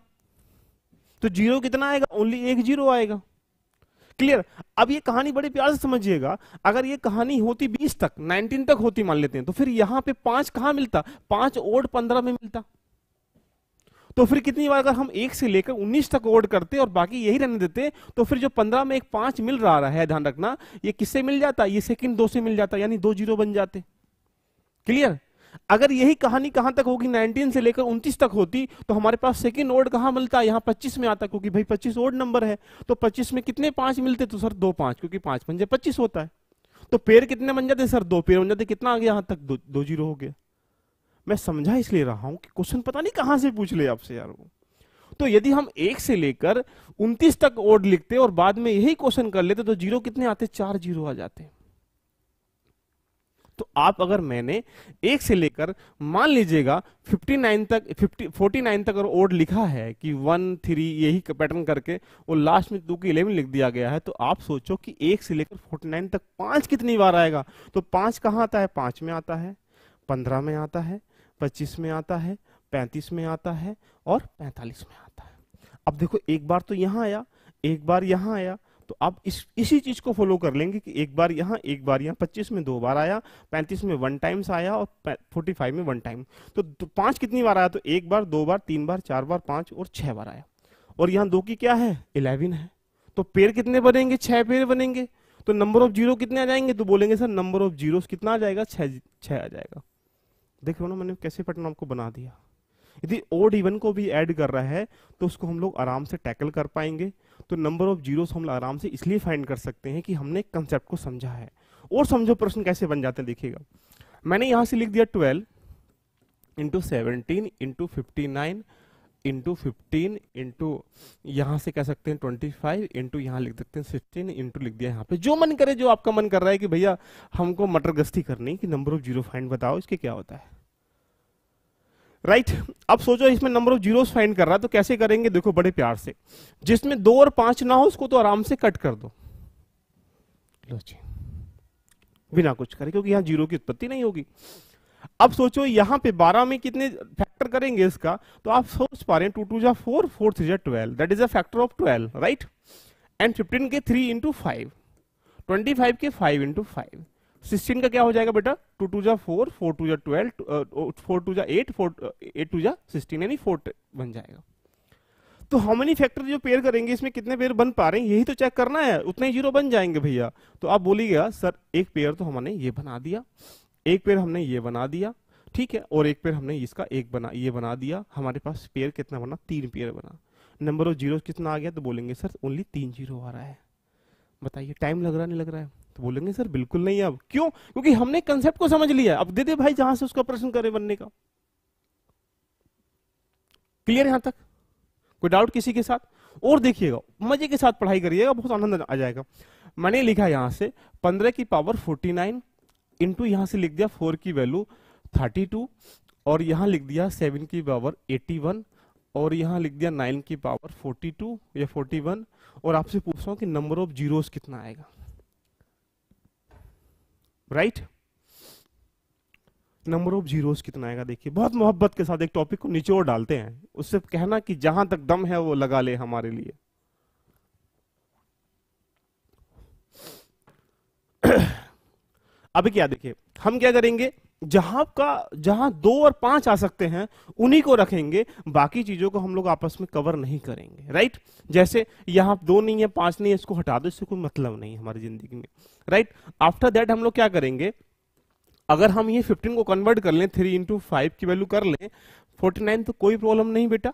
तो जीरो कितना आएगा? ओनली 1 जीरो आएगा। क्लियर? अब ये कहानी बड़े प्यार से समझिएगा। अगर ये कहानी होती 20 तक, 19 तक होती मान लेते हैं, तो फिर यहां पे 5 कहां मिलता? 5 ओड 15 में मिलता। तो फिर कितनी बार अगर हम 1 से लेकर 19 तक ओड करते और बाकी यही रहने देते, तो फिर जो 15 में एक 5 मिल रहा है, ध्यान रखना, ये किससे मिल जाता? ये सेकंड 2 से मिल जाता, यानी 2 जीरो बन जाते। क्लियर? अगर यही कहानी कहां तक होगी? 19 से लेकर 29 तक होती, तो हमारे पास सेकंड ओड कहां मिलता? यहाँ 25 में आता, क्योंकि भाई 25 ओड नंबर है। तो 25 में कितने 5 मिलते? तो सर 2 5, क्योंकि 5 पंजे 25 होता है। तो पेयर कितने बन जाते? सर 2 पेयर बन जाते। कितना आ गया? यहां तक 2 जीरो हो गया। मैं समझा इसलिए रहा हूं कि क्वेश्चन पता नहीं कहां से पूछ ले आपसे यार वो। तो यदि हम 1 से लेकर 29 तक ओड लिखते और बाद में यही क्वेश्चन कर लेते, तो जीरो कितने आते? 4 जीरो आ जाते। तो आप, अगर मैंने 1 से लेकर मान लीजिएगा 49 तक 49 तक अगर ओड लिखा है कि 1 3 यही पैटर्न करके, और लास्ट में 2 की 11 लिख दिया गया है, तो आप सोचो कि 1 से लेकर 49 तक 5 कितनी बार आएगा? तो 5 कहां आता है? 5 में आता है, 15 में आता है, 25 में आता है, 35 में आता है, और 45 में आता है। अब देखो एक बार तो यहां आया, एक बार यहां आया, तो आप इसी चीज को फॉलो कर लेंगे कि एक बार यहां, एक बार यहां। 25 में 2 बार आया, 35 में 1 टाइम्स आया, और 45 में 1 टाइम। तो 5 कितनी बार आया? तो 1 बार, 2 बार, 3 बार, 4 बार, 5 और 6 बार आया। और यहां 2 की क्या है? 11 है। तो पेयर कितने बनेंगे? 6 पेयर बनेंगे। तो नंबर ऑफ जीरो कितने आ जाएंगे? तो बोलेंगे सर नंबर ऑफ जीरो कितना आ जाएगा? 6 आ जाएगा। देख लो ना मैंने कैसे पैटर्न आपको बना दिया। यदि ओड इवन को भी ऐड कर रहा है तो उसको हम लोग आराम से टैकल कर पाएंगे। तो नंबर ऑफ जीरोस हम आराम से इसलिए फाइंड कर सकते हैं कि हमने कंसेप्ट को समझा है। और समझो प्रश्न कैसे बन जाते हैं, देखिएगा। मैंने यहां से लिख दिया 12 इंटू 17 इंटू 59 इंटू 15 इंटू यहां से कह सकते हैं 25 इंटू यहां लिख सकते हैं 16 इंटू लिख दिया यहाँ पे। जो मन करे, जो आपका मन कर रहा है कि भैया हमको मटर गश्ती करनी कि नंबर ऑफ जीरो फाइंड बताओ, इसके क्या होता है, राइट। अब सोचो इसमें नंबर ऑफ जीरोस फाइंड कर रहा है, तो कैसे करेंगे? देखो बड़े प्यार से, जिसमें 2 और 5 ना हो उसको तो आराम से कट कर दो, लो जी, बिना कुछ करे, क्योंकि यहां जीरो की उत्पत्ति नहीं होगी। अब सोचो यहां पे 12 में कितने फैक्टर करेंगे इसका? तो आप सोच पा रहे हैं 2 2 जा 4, 4 3 जा 12, that is a factor of 12, right. And 15 के 3 इंटू 5, 25 के 5 इंटू 5, 16 का क्या हो जाएगा बेटा, 2 2 जा 4, 4 2 जा 12, 4 2 जा 8, 8 2 जा 16, यानी 4 बन जाएगा। तो हाउ मेनी फैक्टर जो पेयर करेंगे, इसमें कितने पेयर बन पा रहे हैं यही तो चेक करना है, उतने ही जीरो बन जाएंगे भैया। तो आप बोलिएगा सर एक पेयर तो हमने ये बना दिया, एक पेयर हमने ये बना दिया, ठीक है, और एक पेयर हमने इसका ये बना दिया, हमारे पास पेयर कितना बना, 3 पेयर बना। नंबर ऑफ जीरो कितना आ गया, तो बोलेंगे सर ओनली 3 जीरो आ रहा है। बताइए टाइम लग रहा नहीं लग रहा है, तो बोलेंगे सर बिल्कुल नहीं। अब क्यों, क्योंकि हमने कंसेप्ट को समझ लिया। अब दे दे भाई जहां से उसका प्रश्न करे बनने का। क्लियर यहां तक, कोई डाउट किसी के साथ? और देखिएगा मजे के साथ पढ़ाई करिएगा, बहुत आनंद आ जाएगा। मैंने लिखा यहां से 15 की पावर 49 इंटू यहां से लिख दिया 4 की वैल्यू 32, और यहां लिख दिया 7 की पावर 81, और यहां लिख दिया 9 की पावर 42 या 41, और आपसे पूछ रहा हूं कि नंबर ऑफ जीरोस कितना आएगा, राइट? नंबर ऑफ जीरोस कितना आएगा। देखिए बहुत मोहब्बत के साथ एक टॉपिक को निचोड़ डालते हैं, उससे कहना कि जहां तक दम है वो लगा ले हमारे लिए। अभी क्या देखिए, हम क्या करेंगे, जहां 2 और 5 आ सकते हैं उन्हीं को रखेंगे, बाकी चीजों को हम लोग आपस में कवर नहीं करेंगे, राइट? जैसे यहां 2 नहीं है, 5 नहीं है, इसको हटा दो, इससे कोई मतलब नहीं है हमारी जिंदगी में, राइट? आफ्टर दैट हम लोग क्या करेंगे, अगर हम ये 15 को कन्वर्ट कर लें, 3 इंटू 5 की वैल्यू कर लें 49, तो कोई प्रॉब्लम नहीं बेटा।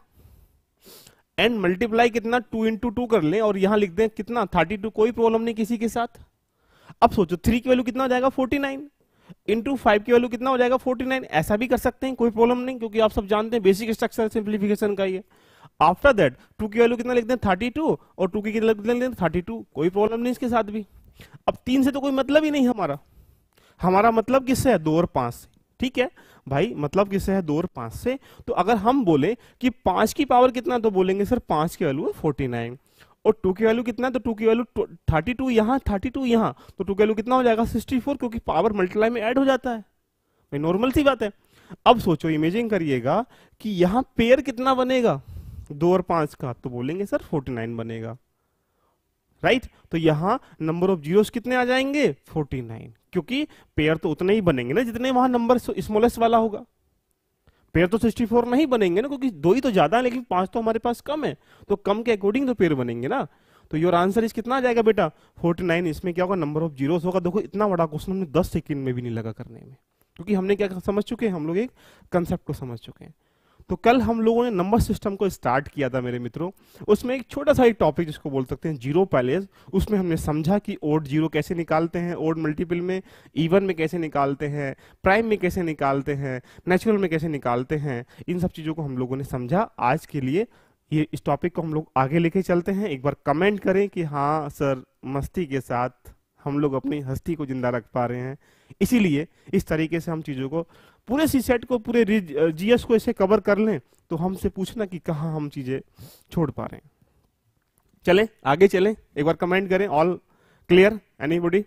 एंड मल्टीप्लाई कितना, 2 इंटू 2 कर लें, और यहां लिख दें कितना 32, कोई प्रॉब्लम नहीं किसी के साथ। अब सोचो 3 की वैल्यू कितना हो जाएगा 49, इंटू 5 की वैल्यू कितना हो जाएगा 49, ऐसा भी कर सकते हैं, कोई प्रॉब्लम नहीं, क्योंकि आप सब जानते हैं बेसिक स्ट्रक्चर सिंप्लीफिकेशन का ये। आफ्टर दैट 2 की वैल्यू कितना लिख दें 32, और 2 की कितना लिख दें 32, कोई प्रॉब्लम नहीं इसके साथ भी। अब 3 से तो कोई मतलब ही नहीं हमारा मतलब किससे है, 2 और 5 से, ठीक है भाई, मतलब किससे है, 2 और 5 से। तो अगर हम बोले कि 5 की पावर कितना, तो बोलेंगे सर 5 की वैल्यू है 49, और 2 की वैल्यू कितना है, तो 2 की वैल्यू 32 यहाँ, 32 यहाँ, तो 2 की वैल्यू कितना हो जाएगा 64, क्योंकि पावर मल्टीप्लाई में ऐड हो जाता है, भाई नॉर्मल सी बात है। अब सोचो इमेजिन करिएगा कि यहाँ पेयर कितना बनेगा 2 और 5 का, तो बोलेंगे सर 49 बनेगा, राइट? तो यहां नंबर ऑफ जीरोस कितने आ जाएंगे 49, क्योंकि पेयर तो उतने ही बनेंगे ना जितने वहां नंबर स्मॉलेस्ट वाला होगा। पेयर तो 64 नहीं बनेंगे ना, क्योंकि 2 ही तो ज्यादा है, लेकिन 5 तो हमारे पास कम है, तो कम के अकॉर्डिंग तो पेयर बनेंगे ना। तो योर आंसर इस कितना आ जाएगा बेटा 49। इसमें क्या होगा, नंबर ऑफ जीरोस होगा। देखो इतना बड़ा क्वेश्चन हमने 10 सेकंड में भी नहीं लगा करने में, क्योंकि हमने क्या समझ चुके हैं, हम लोग एक कंसेप्ट को समझ चुके हैं। तो कल हम लोगों ने नंबर सिस्टम को स्टार्ट किया था मेरे मित्रों, उसमें एक छोटा सा एक टॉपिक जिसको बोल सकते हैं जीरो पैलेस, उसमें हमने समझा कि ओड जीरो कैसे निकालते हैं, ओड मल्टीपल में, इवन में कैसे निकालते हैं, प्राइम में कैसे निकालते हैं, नेचुरल में कैसे निकालते हैं, इन सब चीजों को हम लोगों ने समझा। आज के लिए ये इस टॉपिक को हम लोग आगे लेके चलते हैं। एक बार कमेंट करें कि हाँ सर मस्ती के साथ हम लोग अपनी हस्ती को जिंदा रख पा रहे हैं, इसीलिए इस तरीके से हम चीजों को पूरे सी सेट को, पूरे जीएस को ऐसे कवर कर लें, तो हमसे पूछना कि कहां हम चीजें छोड़ पा रहे हैं। चलें आगे चलें, एक बार कमेंट करें ऑल क्लियर, एनीबॉडी?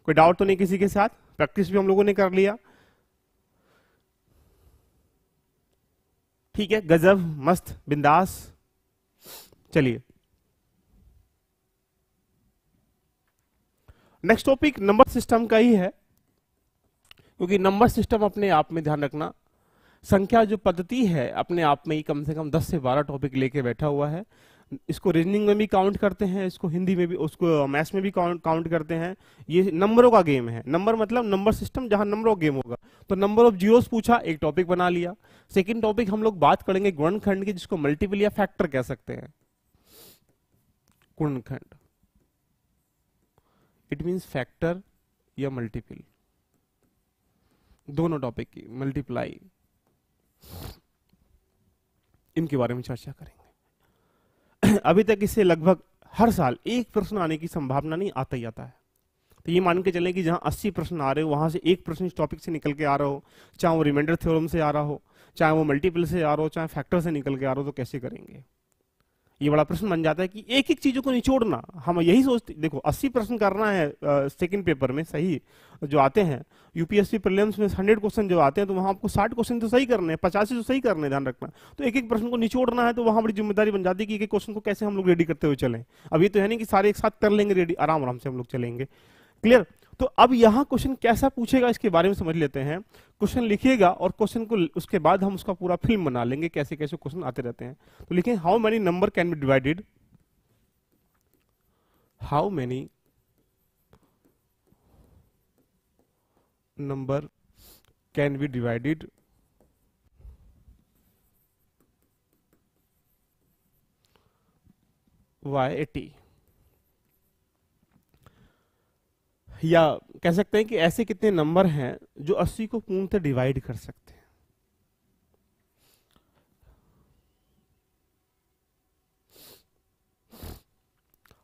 कोई डाउट तो नहीं किसी के साथ? प्रैक्टिस भी हम लोगों ने कर लिया, ठीक है, गजब, मस्त, बिंदास। चलिए नेक्स्ट टॉपिक नंबर सिस्टम का ही है, क्योंकि नंबर सिस्टम अपने आप में ध्यान रखना, संख्या जो पद्धति है अपने आप में ही कम से कम 10 से 12 टॉपिक लेके बैठा हुआ है। इसको रीजनिंग में भी काउंट करते हैं, इसको हिंदी में भी, उसको मैथ्स में भी काउंट करते हैं। ये नंबरों का गेम है, नंबर मतलब नंबर सिस्टम जहां नंबरों का गेम होगा। तो नंबर ऑफ जीरोस पूछा, एक टॉपिक बना लिया। सेकेंड टॉपिक हम लोग बात करेंगे गुणनखंड की, जिसको मल्टीपल या फैक्टर कह सकते हैं। गुणनखंड इट मीन्स फैक्टर या मल्टीपल, दोनों टॉपिक की, मल्टीप्लाई, इनके बारे में चर्चा करेंगे। अभी तक इससे लगभग हर साल एक प्रश्न आने की संभावना नहीं, आता ही आता है। तो ये मान के चलें कि जहां 80 प्रश्न आ रहे हो, वहां से एक प्रश्न इस टॉपिक से निकल के आ रहा हो, चाहे वो रिमाइंडर थ्योरम से आ रहा हो, चाहे वो मल्टीपल से आ रहा हो, चाहे फैक्टर से निकल के आ रहा हो, तो कैसे करेंगे? ये बड़ा प्रश्न बन जाता है कि एक एक चीजों को निचोड़ना। हम यही सोचते, देखो 80 प्रश्न करना है सेकंड पेपर में सही जो आते हैं, यूपीएससी प्रीलिम्स में 100 क्वेश्चन जो आते हैं, तो वहां आपको 60 क्वेश्चन तो सही करने हैं, 50 तो सही करने हैं, ध्यान रखना। तो एक एक प्रश्न को निचोड़ना है, तो वहां बड़ी जिम्मेदारी बन जाती है कि एक एक क्वेश्चन को कैसे हम लोग रेडी करते हुए चलें। अब ये तो है नहीं कि सारे एक साथ कर लेंगे रेडी, आराम आराम से हम लोग चलेंगे। क्लियर? तो अब यहाँ क्वेश्चन कैसा पूछेगा इसके बारे में समझ लेते हैं। क्वेश्चन लिखिएगा और क्वेश्चन को उसके बाद हम उसका पूरा फिल्म बना लेंगे, कैसे कैसे क्वेश्चन आते रहते हैं। तो लिखें, how many number can be divided, how many number can be divided by 80, या कह सकते हैं कि ऐसे कितने नंबर हैं जो 80 को पूर्णतः डिवाइड कर सकते हैं।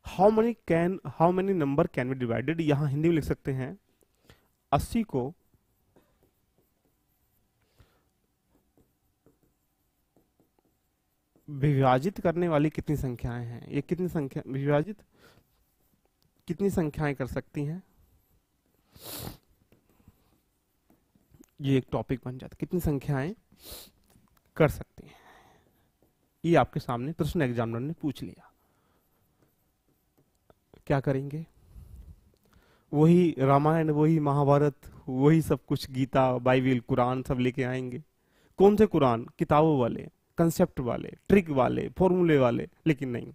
How many number can be divided, यहां हिंदी में लिख सकते हैं 80 को विभाजित करने वाली कितनी संख्याएं हैं। ये कितनी संख्या विभाजित कितनी संख्याएं कर सकती हैं, ये एक टॉपिक बन जाता है, कितनी संख्याएं कर सकती हैं। ये आपके सामने प्रश्न एग्जामिनर ने पूछ लिया, क्या करेंगे? वही रामायण, वही महाभारत, वही सब कुछ, गीता, बाइबिल, कुरान सब लेके आएंगे। कौन से कुरान? किताबों वाले, कंसेप्ट वाले, ट्रिक वाले, फॉर्मूले वाले। लेकिन नहीं,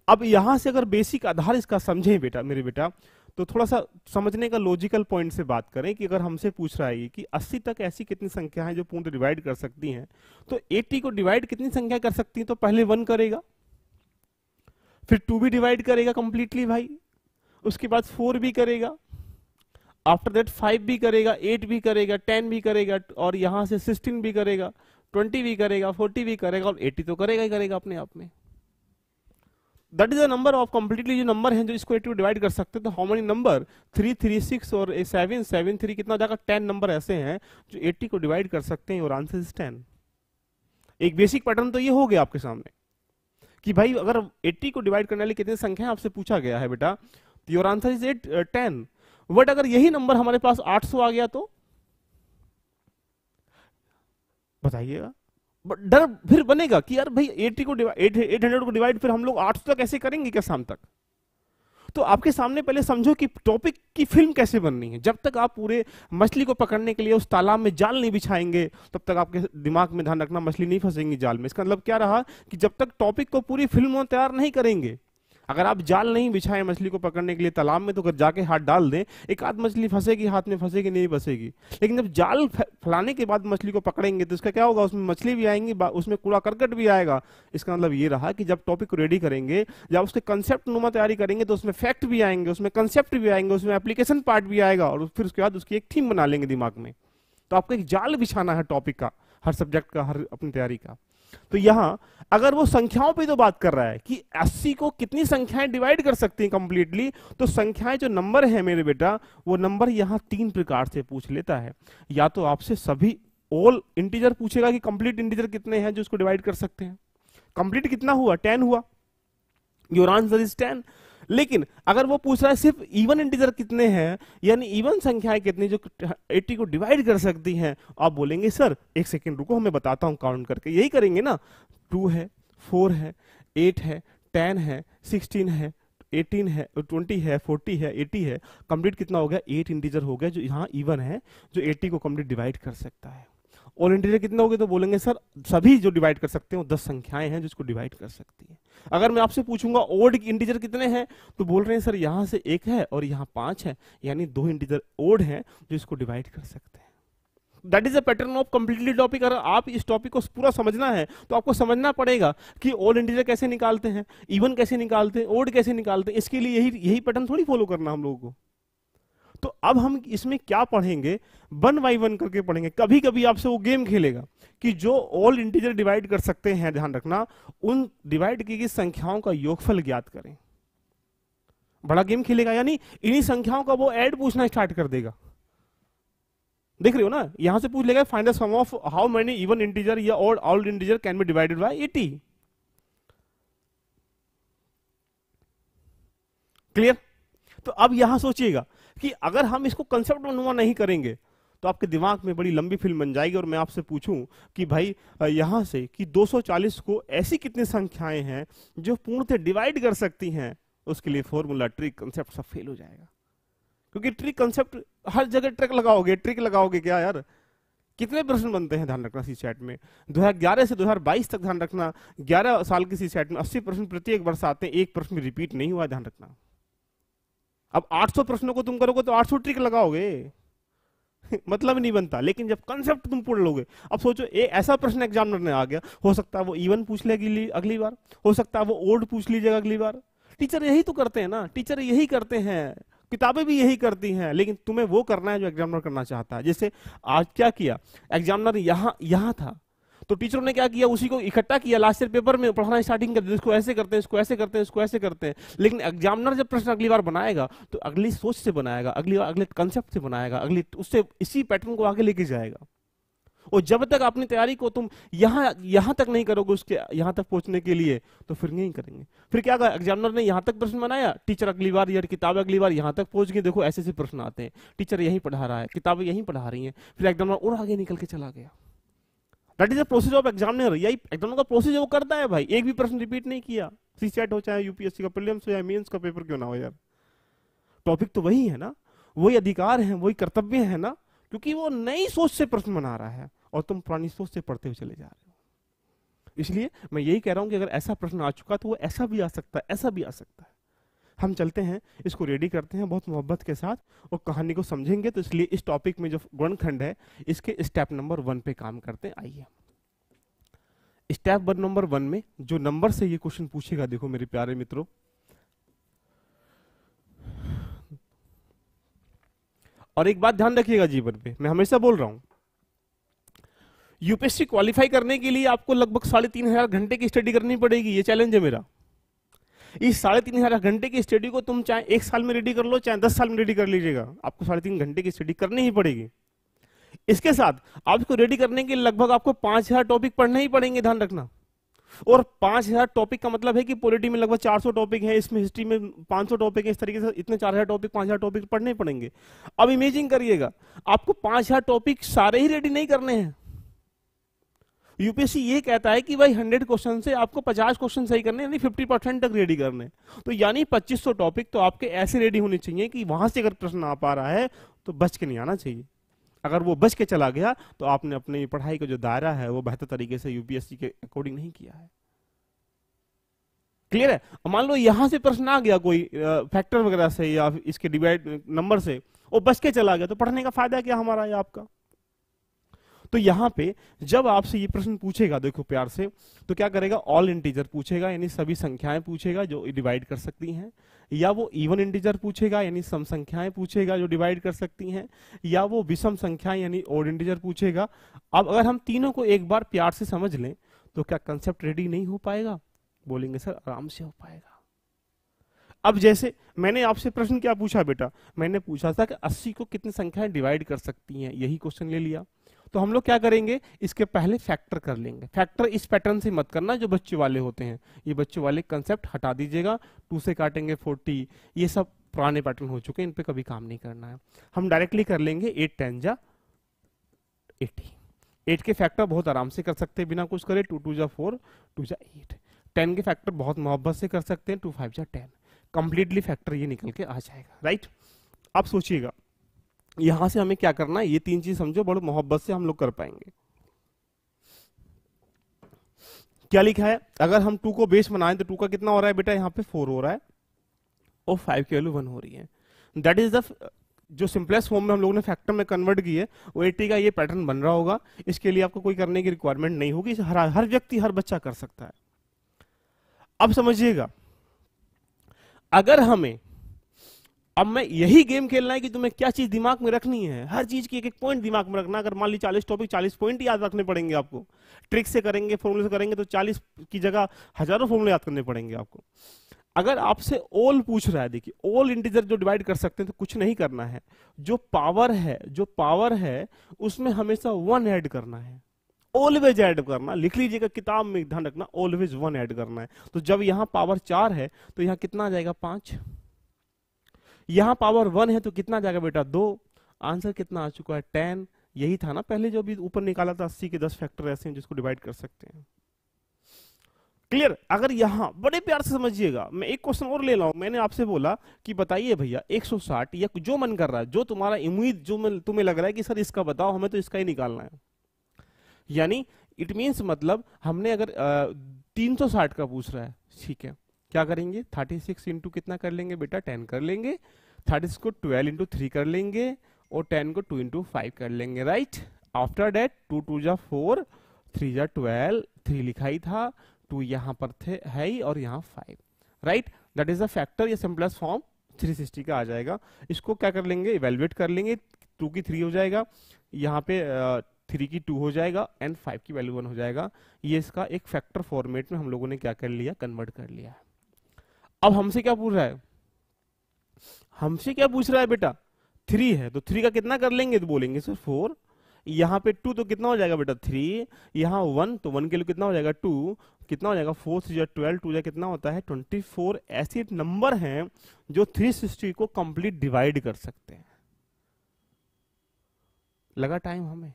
अब यहां से अगर बेसिक आधार इसका समझें बेटा, मेरे बेटा, तो थोड़ा सा समझने का लॉजिकल पॉइंट से बात करें कि अगर हमसे पूछ रहा है कि 80 तक ऐसी कितनी संख्या है जो पूर्ण डिवाइड कर सकती हैं, तो 80 को डिवाइड कितनी संख्या कर सकती है? तो पहले 1 करेगा, फिर 2 भी डिवाइड करेगा कंप्लीटली भाई, उसके बाद 4 भी करेगा, आफ्टर दैट 5 भी करेगा, 8 भी करेगा, 10 भी करेगा, और यहां से 16 भी करेगा, 20 भी करेगा, 40 भी करेगा, और 80 तो करेगा ही करेगा अपने आप में। That is the number of completely जो नंबर है जो इसको 80 डिवाइड कर सकते हैं। तो हाउ मेनी नंबर 3, 3, 6 और 7, 7, 3 कितना हो जाएगा? 10 नंबर ऐसे हैं जो 80 को डिवाइड कर सकते हैं, और आंसर इज 10। एक बेसिक पैटर्न तो ये हो गया आपके सामने कि भाई अगर 80 को डिवाइड करने वाली कितनी संख्या आपसे पूछा गया है बेटा, तो योर आंसर इज 10। बट अगर यही नंबर हमारे पास 800 आ गया तो बताइएगा, डर फिर बनेगा कि यार भाई 80 को 800 को डिवाइड फिर हम लोग 800 तक ऐसे करेंगे क्या शाम तक? तो आपके सामने पहले समझो कि टॉपिक की फिल्म कैसे बननी है। जब तक आप पूरे मछली को पकड़ने के लिए उस तालाब में जाल नहीं बिछाएंगे, तब तक आपके दिमाग में ध्यान रखना मछली नहीं फंसेंगी जाल में। इसका मतलब क्या रहा कि जब तक टॉपिक को पूरी फिल्म में तैयार नहीं करेंगे, अगर आप जाल नहीं बिछाएं मछली को पकड़ने के लिए तालाब में, तो अगर जाके हाथ डाल दें, एक आध मछली फंसेगी, हाथ में फंसेगी, नहीं फंसेगी। लेकिन जब जाल फैलाने के बाद मछली को पकड़ेंगे तो इसका क्या होगा? उसमें मछली भी आएंगी, उसमें कूड़ा करकट भी आएगा। इसका मतलब ये रहा कि जब टॉपिक को रेडी करेंगे, जब उसके कंसेप्ट नुमा तैयारी करेंगे, तो उसमें फैक्ट भी आएंगे, उसमें कंसेप्ट भी आएंगे, उसमें एप्लीकेशन पार्ट भी आएगा, और फिर उसके बाद उसकी एक थीम बना लेंगे दिमाग में। तो आपको एक जाल बिछाना है टॉपिक का, हर सब्जेक्ट का, हर अपनी तैयारी का। तो यहां अगर वो संख्याओं पे तो बात कर रहा है कि 80 को कितनी संख्याएं डिवाइड कर सकती हैं कंप्लीटली, तो संख्याएं जो नंबर है मेरे बेटा, वो नंबर यहां 3 प्रकार से पूछ लेता है। या तो आपसे सभी ऑल इंटीजर पूछेगा कि कंप्लीट इंटीजर कितने हैं जो उसको डिवाइड कर सकते हैं। कंप्लीट कितना हुआ? 10 हुआ, योर आंसर इज 10। लेकिन अगर वो पूछ रहा है सिर्फ इवन इंटीजर कितने हैं, यानी इवन संख्याएं कितनी जो 80 को डिवाइड कर सकती हैं, आप बोलेंगे सर एक सेकंड रुको, हमें बताता हूं काउंट करके। यही करेंगे ना, 2 है, 4 है, 8 है, 10 है, 16 है, 18 है, 20 है, 40 है, 80 है। कंप्लीट कितना हो गया? 8 इंटीजर हो गया जो यहाँ इवन है, जो 80 को कंप्लीट डिवाइड कर सकता है। और इंटीजर कितने हो गए? तो बोलेंगे सर सभी जो डिवाइड कर सकते हैं वो 10 संख्याएं हैं जिसको डिवाइड कर सकती है। अगर मैं आपसे पूछूंगा ओड इंटीजर कितने हैं, तो बोल रहे हैं सर यहां से 1 है और यहां 5 है, यानी 2 इंटीजर ओड हैं जो इसको डिवाइड कर सकते हैं। That is a pattern of completely topic. अगर आप इस टॉपिक को पूरा समझना है तो आपको समझना पड़ेगा कि ओड इंटीजर कैसे निकालते हैं, इवन कैसे निकालते हैं, ओड कैसे निकालते हैं। इसके लिए यही पैटर्न थोड़ी फॉलो करना हम लोगों को। तो अब हम इसमें क्या पढ़ेंगे? 1 बाय 1 करके पढ़ेंगे। कभी कभी आपसे वो गेम खेलेगा कि जो ऑल इंटीजर डिवाइड कर सकते हैं, ध्यान रखना, उन डिवाइड की गई संख्याओं का योगफल ज्ञात करें। बड़ा गेम खेलेगा, यानी इन्हीं संख्याओं का वो ऐड पूछना स्टार्ट कर देगा। देख रहे हो ना, यहां से पूछ लेगा find the sum of how many even integer या all integer can be divided by 80। Clear? तो अब यहां सोचिएगा कि अगर हम इसको कंसेप्ट अनुमान नहीं करेंगे तो आपके दिमाग में बड़ी लंबी फिल्म बन जाएगी और मैं आपसे पूछूं कि भाई यहां से कि 240 को ऐसी कितनी संख्याएं हैं जो पूर्णतः डिवाइड कर सकती हैं, उसके लिए फॉर्मूला, ट्रिक, कंसेप्ट सब फेल हो जाएगा। क्योंकि ट्रिक कंसेप्ट हर जगह ट्रिक लगाओगे क्या यार? कितने प्रश्न बनते हैं ध्यान रखना सीसैट में, 2011 से 2022 तक ध्यान रखना, 11 साल की सीसैट में 80 प्रश्न प्रत्येक वर्ष आते हैं, एक प्रश्न रिपीट नहीं हुआ, ध्यान रखना। अब 800 प्रश्नों को तुम करोगे तो 800 ट्रिक लगाओगे मतलब नहीं बनता। लेकिन जब कंसेप्ट तुम पढ़ लोगे, अब सोचो एक ऐसा प्रश्न एग्जामिनर ने आ गया, हो सकता है वो इवन पूछ लेगी अगली बार, हो सकता है वो ओड पूछ लीजिएगा अगली बार। टीचर यही तो करते हैं ना, टीचर यही करते हैं, किताबें भी यही करती हैं, लेकिन तुम्हें वो करना है जो एग्जामिनर करना चाहता है। जैसे आज क्या किया एग्जामिनर, यहां था तो टीचरों ने क्या किया, उसी को इकट्ठा किया, लास्ट ईयर पेपर में पढ़ाना स्टार्टिंग कर दिया, इसको ऐसे करते हैं, इसको ऐसे करते हैं, इसको ऐसे करते हैं। लेकिन एग्जामिनर जब प्रश्न अगली बार बनाएगा तो अगली सोच से बनाएगा, अगली बार अगले कंसेप्ट से बनाएगा, अगली उससे इसी पैटर्न को आगे लेके जाएगा। और जब तक अपनी तैयारी को तुम यहां तक नहीं करोगे, उसके यहां तक पहुंचने के लिए, तो फिर नहीं करेंगे। फिर क्या कहा, एग्जामिनर ने यहां तक प्रश्न बनाया, टीचर अगली बार या किताब अगली बार यहां तक पहुंच गई, देखो ऐसे ऐसे प्रश्न आते हैं, टीचर यही पढ़ा रहा है, किताबें यही पढ़ा रही हैं, फिर एग्जामिनर और आगे निकल के चला गया। That is the process of examiner. यही एग्जामिनर का प्रोसेस वो करता है भाई, एक भी प्रश्न रिपीट नहीं किया, सीसैट हो चाहे यूपीएससी का प्रीलिम्स हो या मेंस का पेपर क्यों ना हो यार, टॉपिक तो वही है ना, वही अधिकार है, वही कर्तव्य है ना, क्योंकि वो नई सोच से प्रश्न बना रहा है और तुम पुरानी सोच से पढ़ते हुए चले जा रहे हो। इसलिए मैं यही कह रहा हूं कि अगर ऐसा प्रश्न आ चुका तो वो ऐसा भी आ सकता है, ऐसा भी आ सकता है। हम चलते हैं, इसको रेडी करते हैं बहुत मोहब्बत के साथ और कहानी को समझेंगे। तो इसलिए इस टॉपिक में जो गुणनखंड है इसके स्टेप नंबर 1 पे काम करते हैं। आइए स्टेप नंबर 1 में जो नंबर से ये क्वेश्चन पूछेगा, देखो मेरे प्यारे मित्रों, और एक बात ध्यान रखिएगा जीवन पे, मैं हमेशा बोल रहा हूं, यूपीएससी क्वालिफाई करने के लिए आपको लगभग 3500 घंटे की स्टडी करनी पड़ेगी। ये चैलेंज है मेरा। इस 3500 घंटे की स्टडी को तुम चाहे 1 साल में रेडी कर लो, चाहे 10 साल में रेडी कर लीजिएगा, आपको 3.5 घंटे की स्टडी करनी ही पड़ेगी। इसके साथ आपको रेडी करने के लगभग आपको 5000 टॉपिक पढ़ने ही पड़ेंगे, ध्यान रखना। और 5000 टॉपिक का मतलब है कि पॉलिटी में लगभग 400 टॉपिक है, इसमें हिस्ट्री में 500 टॉपिक है, इस तरीके से इतने 4000 टॉपिक 5000 टॉपिक पढ़ने पड़ेंगे। अब इमेजिन करिएगा, आपको 5000 टॉपिक सारे ही रेडी नहीं करने हैं। यूपीएससी ये कहता है कि भाई 100 क्वेश्चन से आपको 50 क्वेश्चन सही करने, यानी 50% तक रेडी करने। तो यानी 2500 टॉपिक तो आपके ऐसे रेडी होने चाहिए कि वहां से अगर प्रश्न आ पा रहा है तो बच के नहीं आना चाहिए। अगर वो बच के चला गया तो आपने अपनी पढ़ाई का जो दायरा है वो बेहतर तरीके से यूपीएससी के अकॉर्डिंग नहीं किया है। क्लियर है? मान लो यहां से प्रश्न आ गया कोई फैक्टर वगैरह से या इसके डिवाइड नंबर से, वो बच के चला गया, तो पढ़ने का फायदा क्या हमारा या आपका? तो यहां पे जब आपसे ये प्रश्न पूछेगा, देखो प्यार से, तो क्या करेगा, ऑल इंटीजर पूछेगा, यानी सभी संख्याएं पूछेगा जो डिवाइड कर सकती हैं, या वो इवन इंटीजर पूछेगा, यानी सम संख्याएं पूछेगा जो डिवाइड कर सकती हैं, या वो विषम संख्याएं यानी ऑड इंटीजर पूछेगा। अब अगर हम तीनों को एक बार प्यार से समझ लें तो क्या कंसेप्ट रेडी नहीं हो पाएगा? बोलेंगे सर आराम से हो पाएगा। अब जैसे मैंने आपसे प्रश्न क्या पूछा बेटा, मैंने पूछा था कि 80 को कितनी संख्याएं डिवाइड कर सकती हैं, यही क्वेश्चन ले लिया। तो हम लोग क्या करेंगे, इसके पहले फैक्टर कर लेंगे। फैक्टर इस पैटर्न से मत करना जो बच्चे वाले होते हैं, ये बच्चे वाले कंसेप्ट हटा दीजिएगा। 2 से काटेंगे 40, ये सब पुराने पैटर्न हो चुके हैं, इन पे कभी काम नहीं करना है। हम डायरेक्टली कर लेंगे 8 10 जा 80। 8 के फैक्टर बहुत आराम से कर सकते हैं बिना कुछ करे, 2 2 जा 4 2 जा 8। 10 के फैक्टर बहुत मोहब्बत से कर सकते हैं, 2 5 जा 10। कंप्लीटली फैक्टर ये निकल के आ जाएगा, राइट? अब सोचिएगा यहां से हमें क्या करना है, ये 3 चीज समझो, बड़े मोहब्बत से हम लोग कर पाएंगे। क्या लिखा है, अगर हम 2 को बेस बनाएं तो 2 का कितना हो रहा है बेटा, यहाँ पे 4 हो रहा है और 5 की वैल्यू 1 हो रही है। दैट इज द जो सिंपलेस्ट फॉर्म में हम लोगों ने फैक्टर में कन्वर्ट की है, वो 80 का ये पैटर्न बन रहा होगा। इसके लिए आपको कोई करने की रिक्वायरमेंट नहीं होगी, हर व्यक्ति हर बच्चा कर सकता है। अब समझिएगा, अगर हमें अब मैं यही गेम खेलना है कि तुम्हें क्या चीज दिमाग में रखनी है, हर चीज की एक एक पॉइंट दिमाग में रखना। अगर मान ली 40 टॉपिक 40 पॉइंट याद रखने पड़ेंगे आपको, ट्रिक से करेंगे, फॉर्मूले से करेंगे तो 40 की जगह हजारों फॉर्मूले याद करने पड़ेंगे आपको। अगर आपसे ऑल पूछ रहा है, देखिए ऑल इंटीजर जो डिवाइड कर सकते हैं, तो कुछ नहीं करना है, जो पावर है उसमें हमेशा 1 ऐड करना है, ऑलवेज ऐड करना। लिख लीजिएगा किताब में, ध्यान रखना ऑलवेज 1 ऐड करना है। तो जब यहां पावर 4 है तो यहां कितना आ जाएगा, 5। यहां पावर 1 है तो कितना आ जाएगा बेटा 2। आंसर कितना आ चुका है 10। यही था ना पहले जो भी ऊपर निकाला था 80 के 10 फैक्टर ऐसे हैं जिसको डिवाइड कर सकते हैं। क्लियर। अगर यहां बड़े प्यार से समझिएगा, मैं एक क्वेश्चन और ले लाऊं। मैंने आपसे बोला कि बताइए भैया 160 या जो मन कर रहा है, जो तुम्हारा उम्मीद, जो तुम्हें लग रहा है कि सर इसका बताओ, हमें तो इसका ही निकालना है। यानी इट मीन्स मतलब हमने अगर 360 का पूछ रहा है, ठीक है, क्या करेंगे 36 इंटू कितना कर लेंगे बेटा 10 कर लेंगे, 36 को 12 इंटू 3 कर लेंगे और 10 को 2 इंटू 5 कर लेंगे, राइट। आफ्टर दैट 2 2 जा 4, 3 जा 12, 3 लिखा ही था, 2 यहाँ पर थे है ही और यहाँ 5, right. That is the factor, या सिंपलेस्ट फॉर्म 360 का आ जाएगा। इसको क्या कर लेंगे, इवेल्युएट कर लेंगे, 2 की 3 हो जाएगा, यहाँ पे 3 की 2 हो जाएगा एंड 5 की वैल्यू 1 हो जाएगा। ये इसका एक फैक्टर फॉर्मेट में हम लोगों ने क्या कर लिया, कन्वर्ट कर लिया। अब हमसे क्या पूछ रहा है, हमसे क्या पूछ रहा है बेटा 3 है तो 3 का कितना कर लेंगे, तो बोलेंगे सर 4। यहाँ पे 2 तो कितना हो जाएगा बेटा 3, यहाँ 1 तो 1 के लिए कितना हो जाएगा 2, कितना हो जाएगा 4 से 12, 2 जा कितना होता है 24। ऐसे नंबर हैं जो 360 को कंप्लीट डिवाइड कर सकते हैं। लगा टाइम हमें?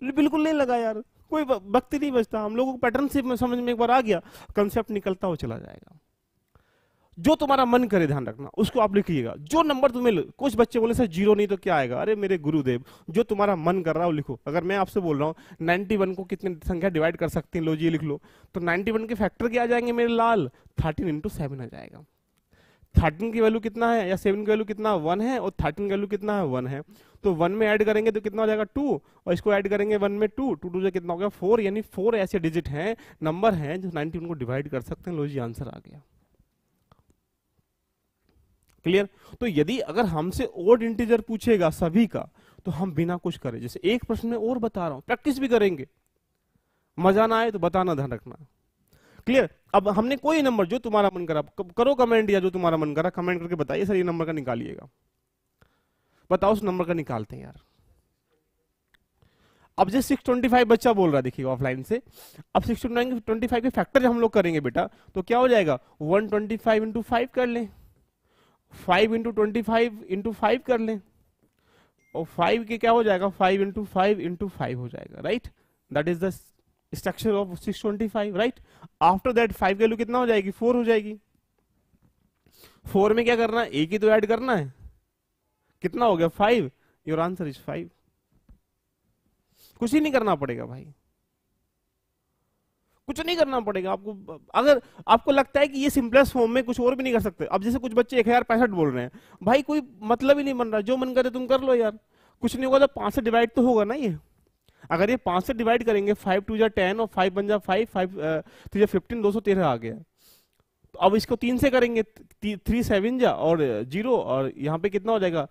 बिल्कुल नहीं लगा यार, कोई वक्त ही नहीं बचता। हम लोगों को पैटर्न से समझ में एक बार आ गया, कंसेप्ट निकलता हो चला जाएगा। जो तुम्हारा मन करे ध्यान रखना, उसको आप लिखिएगा। जो नंबर तुम्हें, कुछ बच्चे बोले सर 0 नहीं तो क्या आएगा, अरे मेरे गुरुदेव जो तुम्हारा मन कर रहा है वो लिखो। अगर मैं आपसे बोल रहा हूँ 91 को कितनी संख्या डिवाइड कर सकते हैं, लो जी लिख लो, तो 91 के फैक्टर क्या आ जाएंगे मेरे लाल, 13 इंटू 7 आ जाएगा। 13 की वैल्यू कितना है, या 7 की वैल्यू कितना 1 है, और 13 की वैल्यू कितना है 1 है, तो 1 में ऐड करेंगे तो कितना हो जाएगा 2, और इसको ऐड करेंगे 1 में 2, 2 से कितना हो गया 4। यानी 4 ऐसे डिजिट हैं, नंबर हैं जो 91 को डिवाइड कर सकते हैं। लो जी आंसर आ गया। क्लियर। तो यदि अगर हमसे ओड इंटीजर पूछेगा सभी का, तो हम बिना कुछ करे, जैसे एक प्रश्न में और बता रहा हूं, प्रैक्टिस भी करेंगे, मजा ना आए तो बताना, ध्यान रखना। क्लियर। अब हमने कोई नंबर जो तुम्हारा मन करा करो कमेंट, या जो तुम्हारा मन करा कमेंट करके बताइए सर ये नंबर का निकालिएगा। बताओ उस नंबर का निकालते हैं यार। अब जैसे 625 बच्चा बोल रहा है, देखिए ऑफलाइन से। अब 625 के फैक्टर जब हम लोग करेंगे बेटा, तो क्या हो जाएगा 125 इंटू 5 कर लें, 5 इंटू 25 इंटू 5 कर लें, और 5 के क्या हो जाएगा 5 इंटू 5 इंटू 5 हो जाएगा, right. That is the structure of 625, right. After that 5 value कितना हो जाएगी 4 हो जाएगी। 4 में क्या करना है, एक ही तो ऐड करना है, कितना हो गया 5। Your answer is 5। कुछ ही नहीं करना पड़ेगा भाई, कुछ नहीं करना पड़ेगा आपको। अगर आपको लगता है कि ये सिंपलेस्ट फॉर्म में कुछ और भी नहीं कर सकते, अब जैसे कुछ बच्चे 1065 बोल रहे हैं, भाई कोई मतलब ही नहीं बन रहा, जो मन करे तुम कर लो यार, कुछ नहीं होगा तो 5 से डिवाइड तो होगा ना ये। अगर ये 5 से डिवाइड करेंगे, 5 2 जा 10 और 5 1 जा 5, 5 3 जा 15, 213 आ गया। तो अब इसको 3 से करेंगे, 3 7 जा और 0, और यहाँ पे कितना हो जाएगा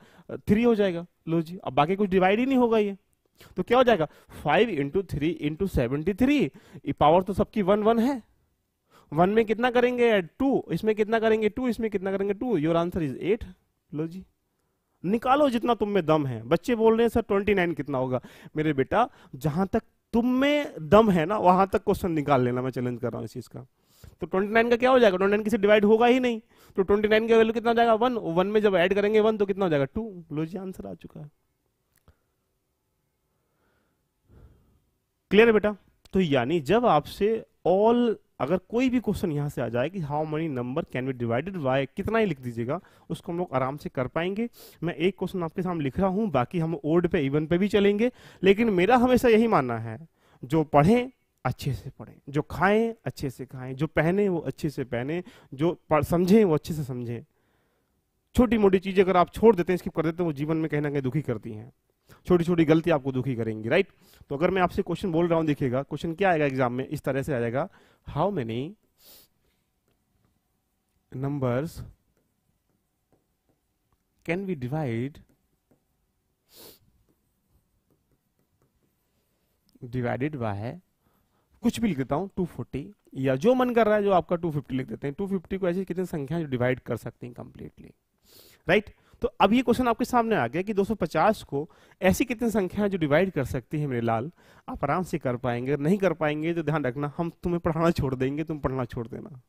3 हो जाएगा। लो जी, अब बाकी कुछ डिवाइड ही नहीं होगा ये, तो क्या हो जाएगा 5 इंटू 3 इंटू 73। पावर तो सबकी 1 1 है, 1 में कितना करेंगे 2, इसमें कितना करेंगे 2, इसमें कितना करेंगे 2। Your answer is 8। लो जी, निकालो जितना तुम में दम है। बच्चे बोल रहे हैं सर 29 कितना होगा, मेरे बेटा जहां तक तुम में दम है ना वहां तक क्वेश्चन निकाल लेना, मैं चैलेंज कर रहा हूं इस चीज का। तो 29 का क्या हो जाएगा, 29 किसी डिवाइड होगा ही नहीं, तो 29 का वैल्यू कितना हो जाएगा 1, 1 में जब ऐड करेंगे 1 तो कितना हो जाएगा 2। लो जी आंसर आ चुका है। क्लियर है बेटा। तो यानी जब आपसे ऑल, अगर कोई भी क्वेश्चन यहां से आ जाए कि how many number can be divided bye, कितना ही लिख दीजिएगा, उसको हम लोग आराम से कर पाएंगे। मैं एक क्वेश्चन आपके सामने लिख रहा हूं, बाकी हम ओड पे इवन पे भी चलेंगे, लेकिन मेरा हमेशा यही मानना है, जो पढ़ें अच्छे से पढ़ें, जो खाएं अच्छे से खाएं, जो पहने वो अच्छे से पहने, जो समझें वो अच्छे से समझें। छोटी मोटी चीजें अगर आप छोड़ देते हैं, स्किप कर देते हैं, वो जीवन में कहीं ना कहीं दुखी करती हैं। छोटी छोटी गलती आपको दुखी करेंगी, राइट। तो अगर मैं आपसे क्वेश्चन बोल रहा हूं, देखिएगा क्वेश्चन क्या आएगा एग्जाम में, इस तरह से आ जाएगा, how many numbers can be divided bye, कुछ भी लिख देता हूं 240, या जो मन कर रहा है जो आपका 250 लिख देते हैं। 250 को ऐसी कितनी संख्या जो डिवाइड कर सकते हैं कंप्लीटली, राइट। तो अब ये क्वेश्चन आपके सामने आ गया कि 250 को ऐसी कितनी संख्या जो डिवाइड कर सकती है मेरे लाल। आप आराम से कर पाएंगे, नहीं कर पाएंगे तो ध्यान रखना हम तुम्हें पढ़ाना छोड़ देंगे, तुम पढ़ना छोड़ देना,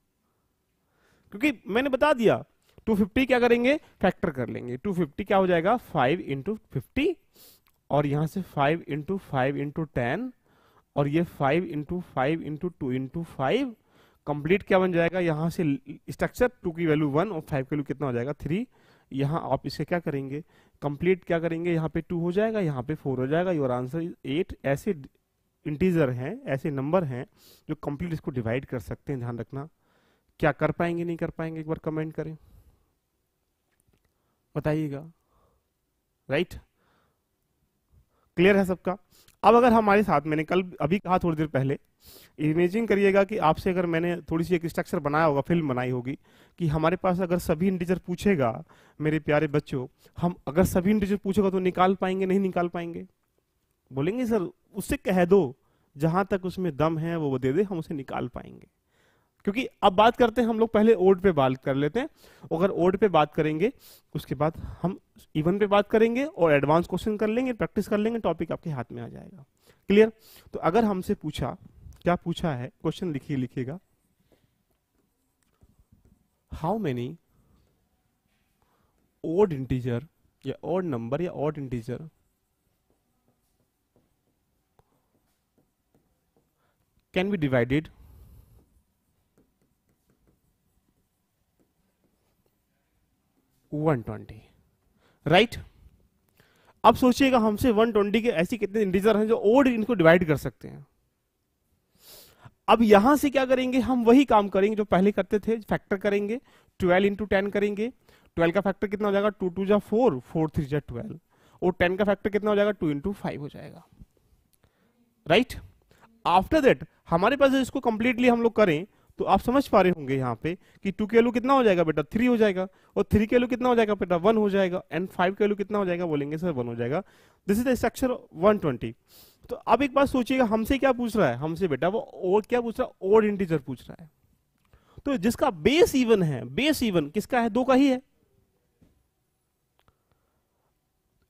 क्योंकि मैंने बता दिया 250 क्या करेंगे, फैक्टर कर लेंगे। 250 क्या हो जाएगा, 5 इंटू 50, और यहां से 5 इंटू 5 इंटू 10, और ये 5 इंटू 5 इंटू 2 इंटू 5, कंप्लीट क्या बन जाएगा, यहां से स्ट्रक्चर 2 की वैल्यू 1 और 5 की वैल्यू कितना हो जाएगा 3। यहाँ आप इसे क्या करेंगे, कंप्लीट क्या करेंगे, यहाँ पे 2 हो जाएगा, यहाँ पे 4 हो जाएगा, योर आंसर इज 8। ऐसे इंटीजर हैं, ऐसे नंबर हैं जो कंप्लीट इसको डिवाइड कर सकते हैं, ध्यान रखना। क्या कर पाएंगे नहीं कर पाएंगे, एक बार कमेंट करें, बताइएगा। राइट, क्लियर है सबका। अब अगर हमारे साथ, मैंने कल अभी कहा थोड़ी देर पहले, इमेजिन करिएगा कि आपसे अगर मैंने थोड़ी सी एक स्ट्रक्चर बनाया होगा, फिल्म बनाई होगी, कि हमारे पास अगर सभी इंटीजर पूछेगा, मेरे प्यारे बच्चों, हम अगर सभी इंटीजर पूछेगा तो निकाल पाएंगे नहीं निकाल पाएंगे, बोलेंगे सर उससे कह दो जहां तक उसमें दम है वो दे दे, हम उसे निकाल पाएंगे। क्योंकि अब बात करते हैं हम लोग, पहले ओड पे बात कर लेते हैं। अगर ओड पे बात करेंगे उसके बाद हम इवन पे बात करेंगे और एडवांस क्वेश्चन कर लेंगे, प्रैक्टिस कर लेंगे, टॉपिक आपके हाथ में आ जाएगा। क्लियर। तो अगर हमसे पूछा, क्या पूछा है, क्वेश्चन लिखिएगा, हाउ मेनी ओड इंटीजर या ओड नंबर या odd integer can be divided one 120, right. अब सोचिएगा हमसे 120 के ऐसी कितने इंटीजर हैं जो ओड इनको डिवाइड कर सकते हैं। अब यहां से क्या करेंगे, हम वही काम करेंगे जो पहले करते थे, फैक्टर करेंगे, 12 इंटू 10 करेंगे। 12 का फैक्टर कितना हो जाएगा, 2 2 जा 4, 4 3 जा 12, और 10 का फैक्टर कितना हो जाएगा, 2 इंटू 5 हो जाएगा, राइट। आफ्टर दैट हमारे पास इसको कंप्लीटली हम लोग करें तो आप समझ पा रहे होंगे यहाँ पे कि 2 के वैल्यू कितना हो जाएगा बेटा, 3 हो जाएगा, और 3 के वैल्यू कितना हो जाएगा बेटा, 1 हो जाएगा, एंड 5 के वैल्यू कितना हो जाएगा, बोलेंगे सर 1 हो जाएगा। This is the structure 120। तो अब एक बात सोचिएगा, हमसे क्या पूछ रहा है, हमसे बेटा वो ओड क्या पूछ रहा है, ओड इंटीजर पूछ रहा है। तो जिसका बेस इवन है, बेस इवन किसका है, 2 का ही है,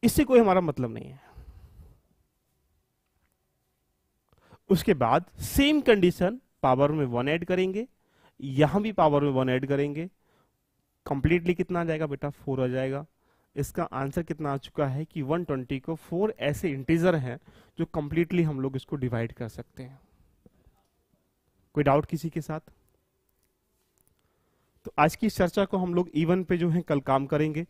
इससे कोई हमारा मतलब नहीं है। उसके बाद सेम कंडीशन, पावर में 1 ऐड करेंगे, यहां भी पावर में 1 ऐड करेंगे, कंप्लीटली कितना आ जाएगा बेटा, 4 आ जाएगा। इसका आंसर कितना आ चुका है कि 120 को 4 ऐसे इंटीजर हैं जो कंप्लीटली हम लोग इसको डिवाइड कर सकते हैं। कोई डाउट किसी के साथ? तो आज की चर्चा को हम लोग इवन पे जो है कल काम करेंगे,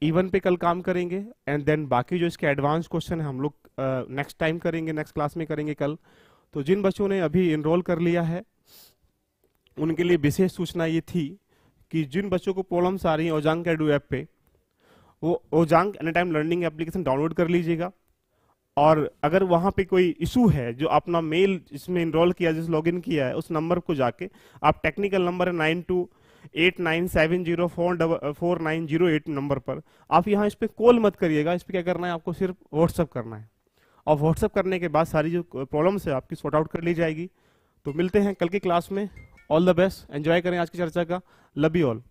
इवन पे कल काम करेंगे, एंड देन बाकी जो इसके एडवांस क्वेश्चन है हम लोग नेक्स्ट टाइम करेंगे, नेक्स्ट क्लास में करेंगे कल। तो जिन बच्चों ने अभी इनरोल कर लिया है उनके लिए विशेष सूचना ये थी कि जिन बच्चों को प्रॉब्लम्स आ रही हैं ओजांग कैडू ऐप पे, वो Ojaank any time learning application download कर लीजिएगा। और अगर वहां पे कोई इशू है, जो अपना मेल इसमें इनरोल किया, जिस लॉगिन किया है, उस नंबर को जाके आप टेक्निकल नंबर है 9289704908 नंबर पर, आप यहाँ इस पर कॉल मत करिएगा, इस पर क्या करना है आपको, सिर्फ व्हाट्सअप करना है, और व्हाट्सअप करने के बाद सारी जो प्रॉब्लम्स है आपकी सॉर्ट आउट कर ली जाएगी। तो मिलते हैं कल की क्लास में। ऑल द बेस्ट, एंजॉय करें आज की चर्चा का। Love you all.